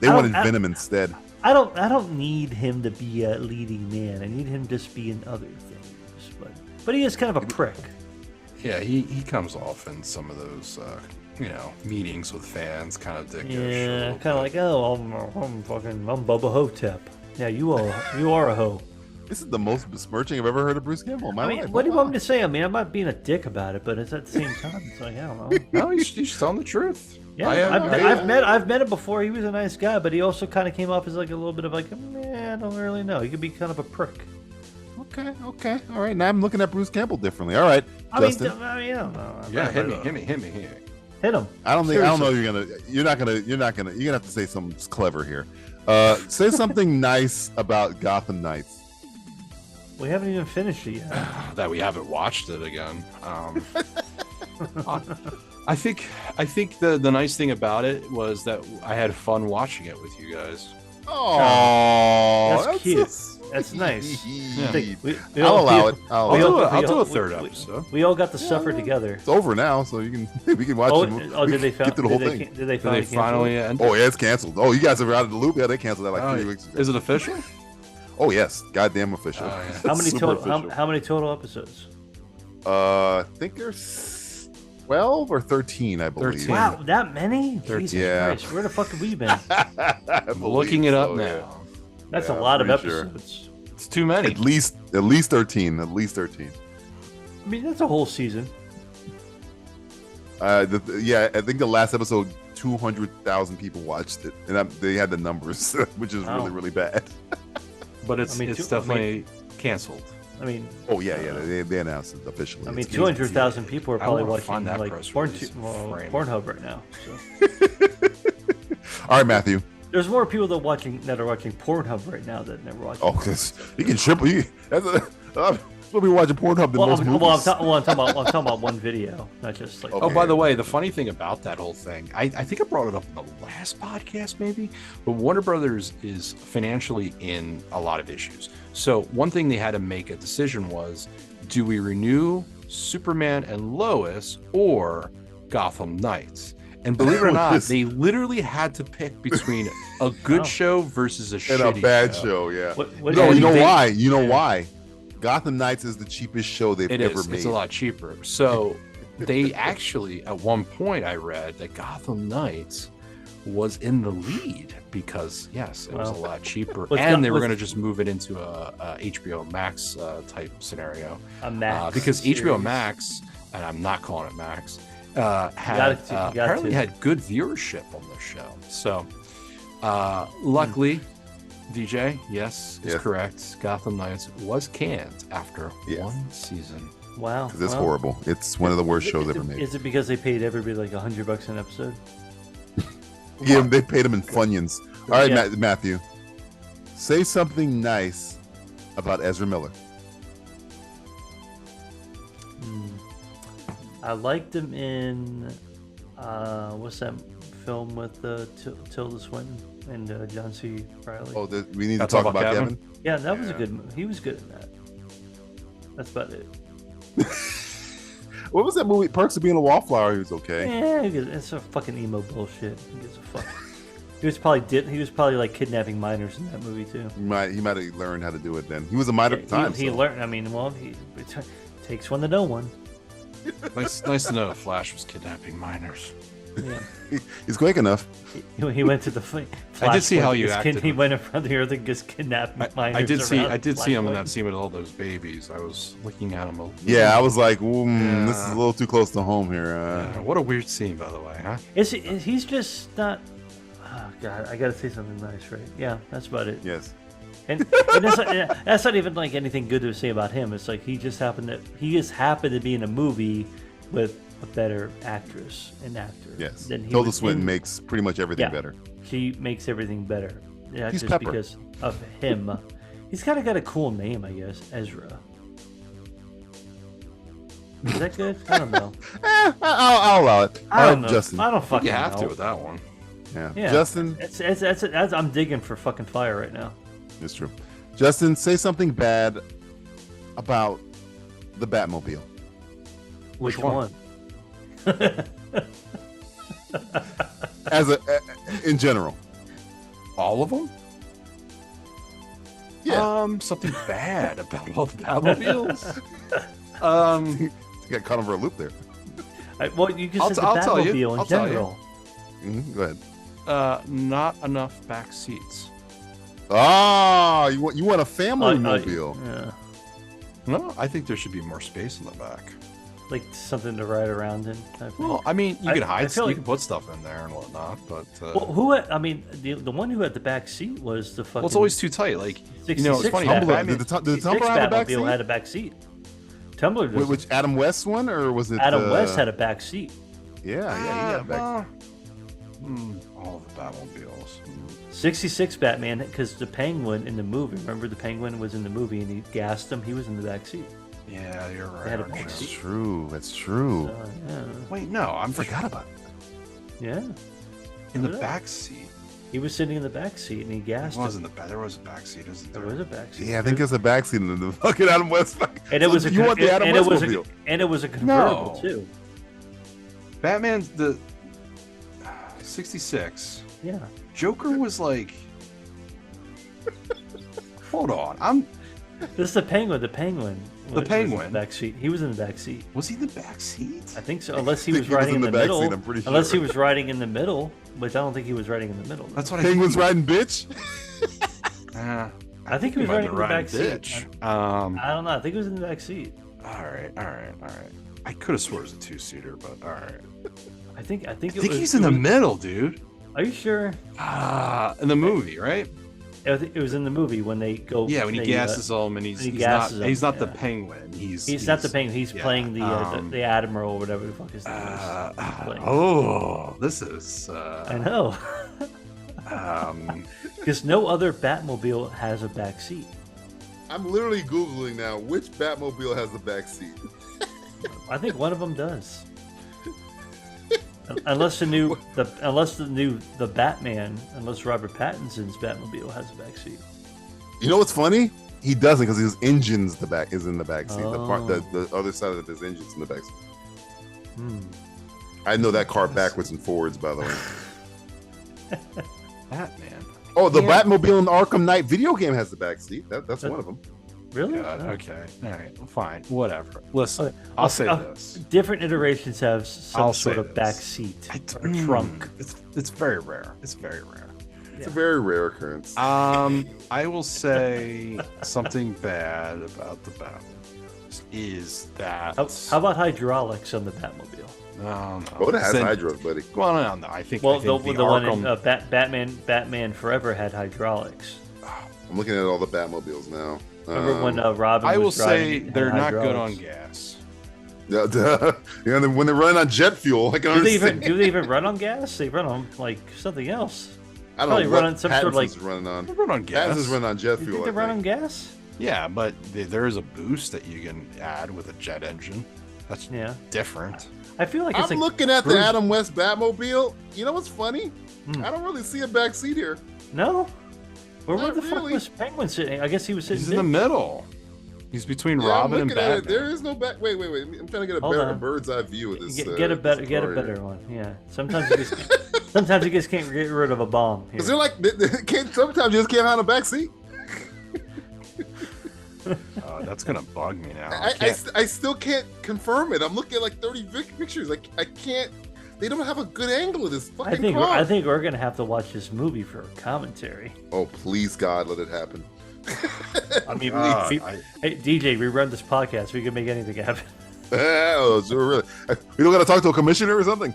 They wanted Venom instead. I don't need him to be a leading man. I need him to just be in other things. But he is kind of a prick. Yeah, he comes off in some of those meetings with fans, kind of dickish. Yeah, kind of like, I'm Bubba Hotep. Yeah, you are a hoe. This is the most besmirching I've ever heard of Bruce Campbell in my life. What do you want me to say? I mean, I'm not being a dick about it, but it's at the same time, it's like, I don't know. No, he's telling the truth. Yeah, I've met him before. He was a nice guy, but he also kind of came off as like a little bit of like, I don't really know. He could be kind of a prick. Okay, all right. Now I'm looking at Bruce Campbell differently. All right, Justin. I don't know. Yeah, hit me. Hit him. I don't know. You're gonna have to say something clever here. Say something nice about Gotham Knights. We haven't even finished it yet. That we haven't watched it again. I think the nice thing about it was that I had fun watching it with you guys. Oh, that's cute. That's nice. Yeah. I'll allow it. I'll do a third episode. We all got to suffer together. It's over now, so we can watch it. Did they get to the whole thing? Did they finally end? Oh yeah, it's canceled. Oh, you guys are out of the loop. Yeah, they canceled that like 3 weeks ago. Is it official? Oh yes, goddamn official. Oh, yeah. How many total episodes? I think there's 12 or 13, I believe. 13. Wow, that many? 13. Jesus Christ, where the fuck have we been? I'm looking it up now. That's a lot of episodes. Sure. It's too many. At least 13. At least 13. I mean, that's a whole season. I think the last episode 200,000 people watched it, and they had the numbers, which is really, really bad. But it's definitely canceled. I mean, they announced it officially. I mean, 200,000 people are probably watching like Pornhub right now. So. All right, Matthew. There's more people that are watching Pornhub right now that never watched. Oh, because you can triple. We'll be watching Pornhub than most movies. I'm talking about one video, not just like. Okay. Oh, by the way, the funny thing about that whole thing, I think I brought it up in the last podcast, maybe, but Warner Brothers is financially in a lot of issues. So one thing they had to make a decision was, do we renew Superman and Lois or Gotham Knights? And believe it or not, they literally had to pick between a good show versus a shitty and a bad show. Yeah. Why? You know why? Gotham Knights is the cheapest show they've ever made. It's a lot cheaper. So they actually, at one point, I read that Gotham Knights was in the lead because, yes, it was a lot cheaper, and they were going to just move it into a HBO Max type scenario. A Max because series. HBO Max, and I'm not calling it Max, apparently had good viewership on this show. So luckily. DJ, yes, is correct. Gotham Knights was canned after one season. Wow. Because it's horrible. It's one of the worst shows ever made. Is it because they paid everybody like $100 an episode? Yeah, they paid them in Funyuns. All right, Matthew. Say something nice about Ezra Miller. I liked him in what's that film with Tilda Swinton and John C. Reilly. Oh, we need to talk about Kevin? Yeah, that was a good movie. He was good in that. That's about it. What was that movie? Perks of Being a Wallflower. He was okay. Yeah, it's a fucking emo bullshit. He gives a fuck. He was probably like kidnapping minors in that movie too. He might have learned how to do it then. He was a minor at the time. He learned. I mean, well, it takes one to know one. Nice to know Flash was kidnapping minors. Yeah. He's quick enough. He went to the Flash. I did see how you acted. He went in front of the earth and just kidnapped minors. I did see him in that scene with all those babies. I was looking at him. I was like, this is a little too close to home here. What a weird scene, by the way, huh? He's just not. Oh God, I gotta say something nice, right? Yeah, that's about it. Yes. And that's not even like anything good to say about him. It's like he just happened to be in a movie with a better actress and actor. Yes. Than Tilda Swinton makes pretty much everything better. She makes everything better. Yeah, He's just Pepper. because of him. He's kind of got a cool name, I guess. Ezra. Is that good? I don't know. I'll allow it. I don't know. Justin. I don't fucking You have know. to with that one. Yeah. Justin. It's I'm digging for fucking fire right now. It's true. Justin, say something bad about the Batmobile. Which one? In general. All of them? Yeah. Something bad about all the Batmobiles? You got caught over a loop there. Well, you can say the Batmobile in general. Go ahead. Not enough back seats. Ah, you want a family mobile? Yeah. No, I think there should be more space in the back. Like something to ride around in. Well, I mean, you can hide stuff, like, you can put stuff in there and whatnot, but well, the one who had the back seat was the fucking. Well, it's always too tight. Like, you know, it's funny. Did the Tumbler have a back seat? Had a back seat. Tumbler. Which Adam West one, or was it? Adam West had a back seat. Yeah, he had a back. All the Batmobiles. 66 Batman, because the Penguin in the movie. Remember, the Penguin was in the movie and he gassed him. He was in the back seat. Yeah, you're right. They had a back That's seat. true. That's true. So, yeah. Wait, no, I forgot about it. Yeah. In the back seat. He was sitting in the back seat and he gassed him. There was a back seat, isn't there? There was a back seat. Yeah, I think there's a back seat in the fucking Adam West. And it was you want the Adam West mobile? And it was a convertible too. Batman's the 66. Yeah. Joker was like. Hold on, This is the Penguin. The Penguin. The Penguin. Was in the back seat. He was in the back seat. Was he in the back seat? I think so. Unless he was riding in the middle. Seat, I'm pretty sure. Unless he was riding in the middle, which I don't think he was riding in the middle. That's what Penguin's riding bitch. I think he was riding in the back bitch. seat. I don't know. I think he was in the back seat. All right. I could have swore it was a two-seater, but all right. I think he's in the middle, dude. Are you sure? In the movie, right? It was in the movie when they go. Yeah, when he gasses him, and he's not the Penguin. He's not the Penguin. He's playing the Admiral or whatever the fuck his name is. This is. I know. Because no other Batmobile has a back seat. I'm literally Googling now which Batmobile has a back seat. I think one of them does. Unless the Batman, unless Robert Pattinson's Batmobile has a back seat. You know what's funny? He doesn't, because his engine's is in the back seat. The other side of his engine's in the back seat. I know that car backwards and forwards, by the way. Batman. Oh, the Batmobile in the Arkham Knight video game has the back seat. That's one of them. Really? Okay. All right. Fine. Whatever. Listen, I'll say this. Different iterations have some sort of back seat or trunk. It's very rare. It's very rare. It's a very rare occurrence. I will say something bad about the Batmobile is that. How about hydraulics on the Batmobile? No. Oh, it has hydros, buddy. Well, no. I think. Well, I think the one in Batman Forever had hydraulics. I'm looking at all the Batmobiles now. Remember when Robin? I will was say driving, they're not good on gas. Yeah, when they're running on jet fuel, I can understand. Do they even run on gas? They run on like something else. I don't know. Run on some sort of like. Running on. They run on gas. Pattinson's running on jet You fuel. think they run on gas? Yeah, but there is a boost that you can add with a jet engine. That's different. I feel like I'm looking at the Adam West Batmobile. You know what's funny? I don't really see a back seat here. No? Where Not the really. fuck was Penguin sitting? I guess he was sitting He's in the middle. He's between Robin and Batman. There is no back. Wait. I'm trying to get a bird's eye view of this. Get a better one. Yeah. Sometimes you just can't get rid of a bomb. Because they're like, sometimes you just can't find a back seat. That's gonna bug me now. I still can't confirm it. I'm looking at like 30 pictures. I can't. They don't have a good angle of this fucking car. I think we're gonna have to watch this movie for a commentary. Oh, please God, let it happen. I mean, hey DJ, we run this podcast. We can make anything happen. Oh, so really? We don't got to talk to a commissioner or something.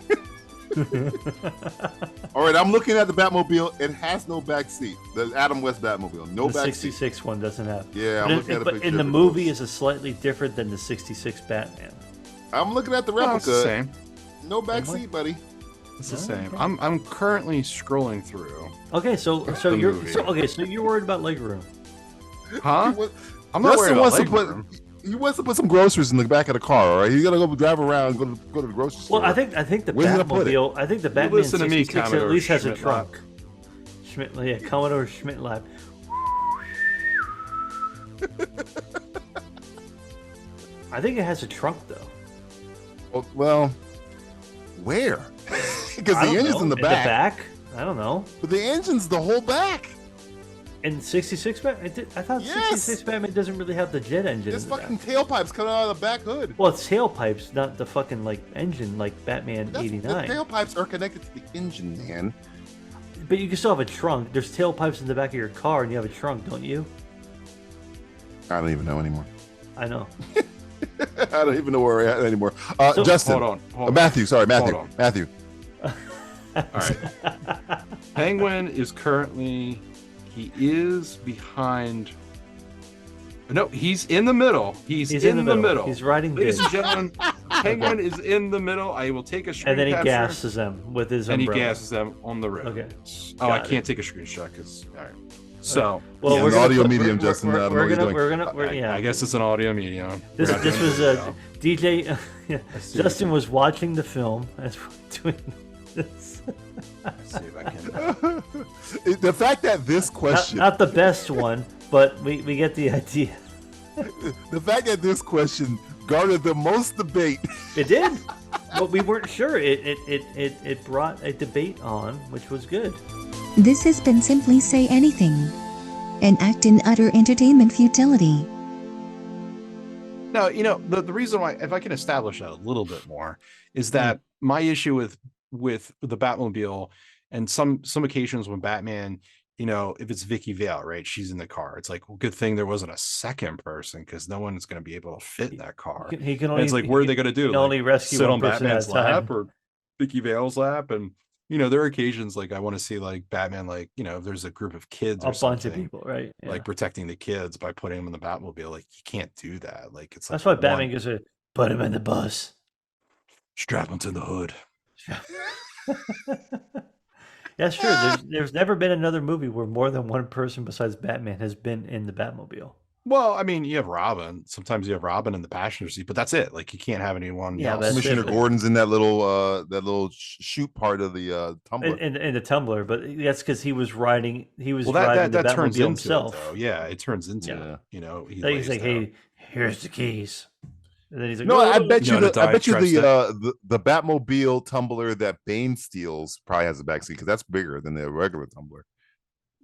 All right, I'm looking at the Batmobile. It has no back seat. The Adam West Batmobile, no back seat. The 66 one doesn't have. Yeah, I'm looking at a picture. But in the movie, is slightly different than the 66 Batman. I'm looking at the replica. It's the same. No back seat, buddy. It's the same. Okay. I'm currently scrolling through. Okay, so you're worried about legroom. Huh? I'm not worried about legroom. He wants to put some groceries in the back of the car. All right, he's gonna go drive around, go to the grocery store. Well, I think the Batmobile. I think the Batman 66 at least has a trunk. Commodore Schmidt-Lab. I think it has a trunk though. Well, where? Because the engine's in the back. The back? I don't know. But the engine's the whole back. In 66 Batman? I thought 66 Batman doesn't really have the jet engine. There's fucking tailpipes coming out of the back hood. Well, it's tailpipes, not the fucking engine like Batman 89. The tailpipes are connected to the engine, man. But you can still have a trunk. There's tailpipes in the back of your car, and you have a trunk, don't you? I don't even know anymore. I know. I don't even know where we're at anymore. Justin. Hold on. Matthew. Sorry, Matthew. Matthew. All right. Penguin is currently... He is behind. No, he's in the middle. He's in the middle. He's riding. Ladies and gentlemen, Penguin is in the middle. I will take a screen capture. And then he capture, gasses them with his and umbrella. he gasses them on the road. Okay. I can't take a screenshot because. All right. So, well, we're an audio medium, Justin. I guess it's an audio medium. This was a DJ. Justin was watching the film as we're doing this. Let's see if I can. The fact that this question, not the best one, but we get the idea. The fact that this question garnered the most debate. It did, but we weren't sure. It brought a debate on, which was good. This has been Simply Say Anything, an act in utter entertainment futility. No, the reason why, if I can establish that a little bit more, is that my issue with the Batmobile and some occasions when Batman, if it's Vicky Vale, right, she's in the car, it's like, well, good thing there wasn't a second person because no one's going to be able to fit in that car. He can only, it's like, what are they going to do? Only rescue sit one on person Batman's at a time. lap or Vicky Vale's lap, and there are occasions like I want to see like Batman, like if there's a group of kids, or bunch of people, right, like protecting the kids by putting them in the Batmobile. Like you can't do that. Like it's that's why Batman goes to put him in the bus, strap him to the hood. That's true. There's never been another movie where more than one person besides Batman has been in the Batmobile. Well, I mean, you have Robin. Sometimes you have Robin in the passenger seat, but that's it. Like you can't have anyone else. Commissioner Gordon's in that little shoot part of the tumbler. In the tumbler, but that's because he was riding. He was driving the Batmobile himself. Yeah, it turns into he's like, hey, here's the keys. And then he's like, no, I bet you the Batmobile tumbler that Bane steals probably has a backseat because that's bigger than the regular tumbler.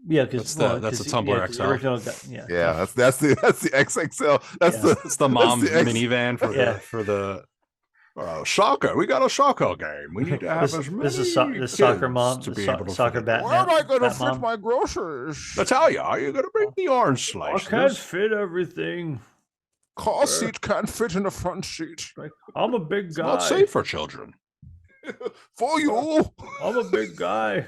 Yeah, because that's the Tumbler XL. That's the XXL. That's the mom's minivan for the soccer. We got a soccer game. We need to have this is the soccer mom, soccer Batman. Where am I going to fit my groceries? Natalia, are you going to bring the orange slices? I can't fit everything. Car seat can't fit in the front seat. I'm a big guy. Not safe for children. For you. I'm a big guy.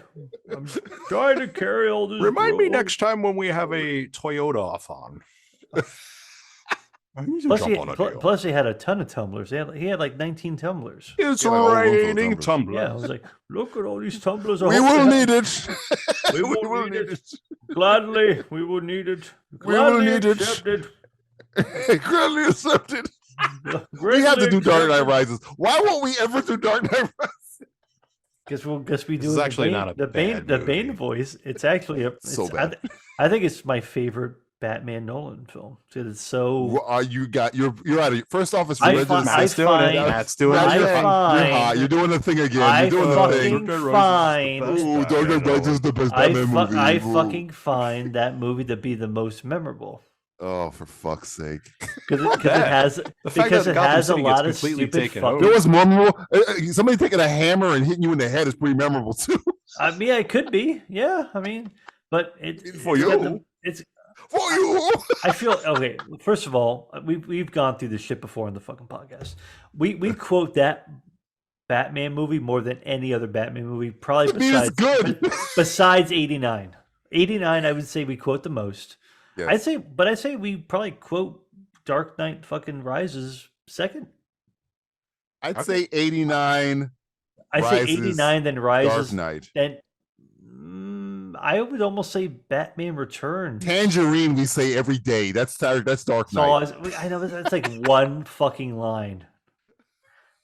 I'm trying to carry all this. Remind me next time when we have a Toyota off on. Plus, he had a ton of tumblers. He had like 19 tumblers. It's raining tumblers. Yeah, I was like, look at all these tumblers. We will need it. We will need it. Gladly, we will need it. We will need it. Accepted. Gladly accepted. We have to do Dark Knight Rises. Why won't we ever do Dark Knight Rises? Because we'll just be doing It's actually not a the Bane voice. It's actually so bad. I think it's my favorite Batman Nolan film. It's so. You're out of. First off, it's religious. Matt's doing it. You're doing the thing again. You're doing the thing. Dark Knight Rises is the best Batman movie. I fucking find that movie to be the most memorable. Oh, for fuck's sake! Because it has a lot of stupid. There was memorable. Somebody taking a hammer and hitting you in the head is pretty memorable too. I mean, it could be. Yeah, I mean, but it's for you. It's for you. I feel okay. First of all, we've gone through this shit before on the fucking podcast. We quote that Batman movie more than any other Batman movie, probably besides 89. 89, I would say we quote the most. Yes. I'd say we probably quote Dark Knight fucking Rises second. I'd say 89. I'd say 89, then Rises. Dark Knight. Then I would almost say Batman Returns. Tangerine, we say every day. That's Dark Knight. So I know that's like one fucking line.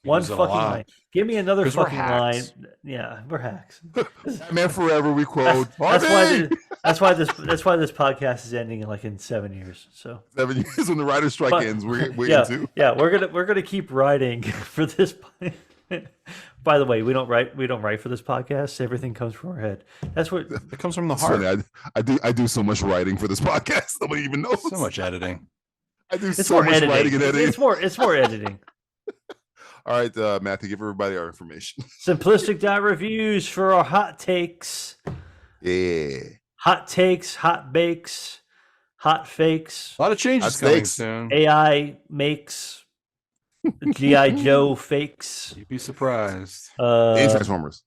One fucking line. Give me another fucking line. Yeah, we're hacks. Batman Forever, we quote. That's why this podcast is ending in 7 years. So 7 years when the writer's strike ends, we're into. Yeah, we're gonna keep writing for this. By the way, we don't write for this podcast. Everything comes from our head. That's what it comes from the heart. Funny. I do so much writing for this podcast. Nobody even knows. So much editing. I do so much writing and editing. It's more editing. All right, Matthew, give everybody our information. Simplistic Reviews for our hot takes. Yeah. Hot takes, hot bakes, hot fakes. A lot of changes coming soon. AI makes G.I. Joe fakes. You'd be surprised. Transformers.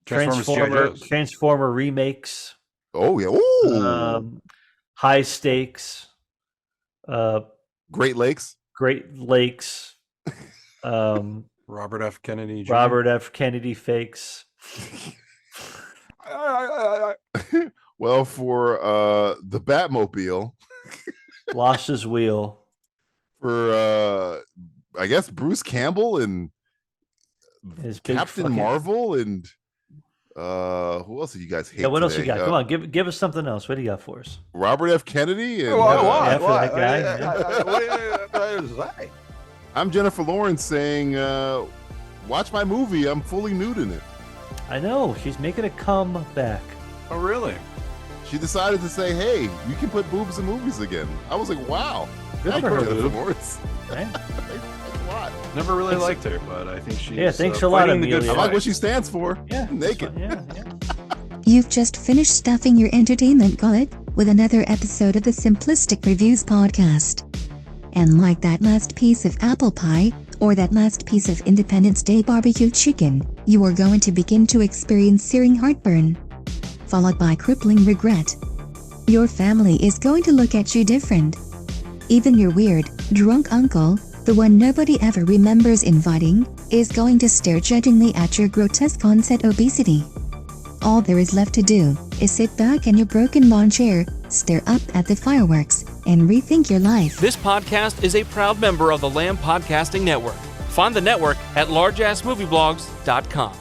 Transformer remakes. Oh, yeah. Ooh. High stakes. Great Lakes. Robert F. Kennedy Jr. Robert F. Kennedy fakes. Well, for the Batmobile, lost his wheel. For I guess Bruce Campbell and his Captain Marvel and who else do you guys hate? Yeah, what today? else you got? Come on, give us something else. What do you got for us? Robert F. Kennedy and that guy. I'm Jennifer Lawrence saying, watch my movie. I'm fully nude in it. I know. She's making a comeback. Oh, really? She decided to say, hey, you can put boobs in movies again. I was like, wow. Good for her, Jennifer Lawrence. Right? Thanks a lot. Never really liked her, but I think she's thanks a lot, Amelia. I like what she stands for. Yeah. Naked. Yeah. You've just finished stuffing your entertainment gullet with another episode of the Simplistic Reviews Podcast. And like that last piece of apple pie, or that last piece of Independence Day barbecue chicken, you are going to begin to experience searing heartburn, followed by crippling regret. Your family is going to look at you different. Even your weird, drunk uncle, the one nobody ever remembers inviting, is going to stare judgingly at your grotesque onset obesity. All there is left to do is sit back in your broken lawn chair, stare up at the fireworks, and rethink your life. This podcast is a proud member of the Lamb Podcasting Network. Find the network at largeassmovieblogs.com.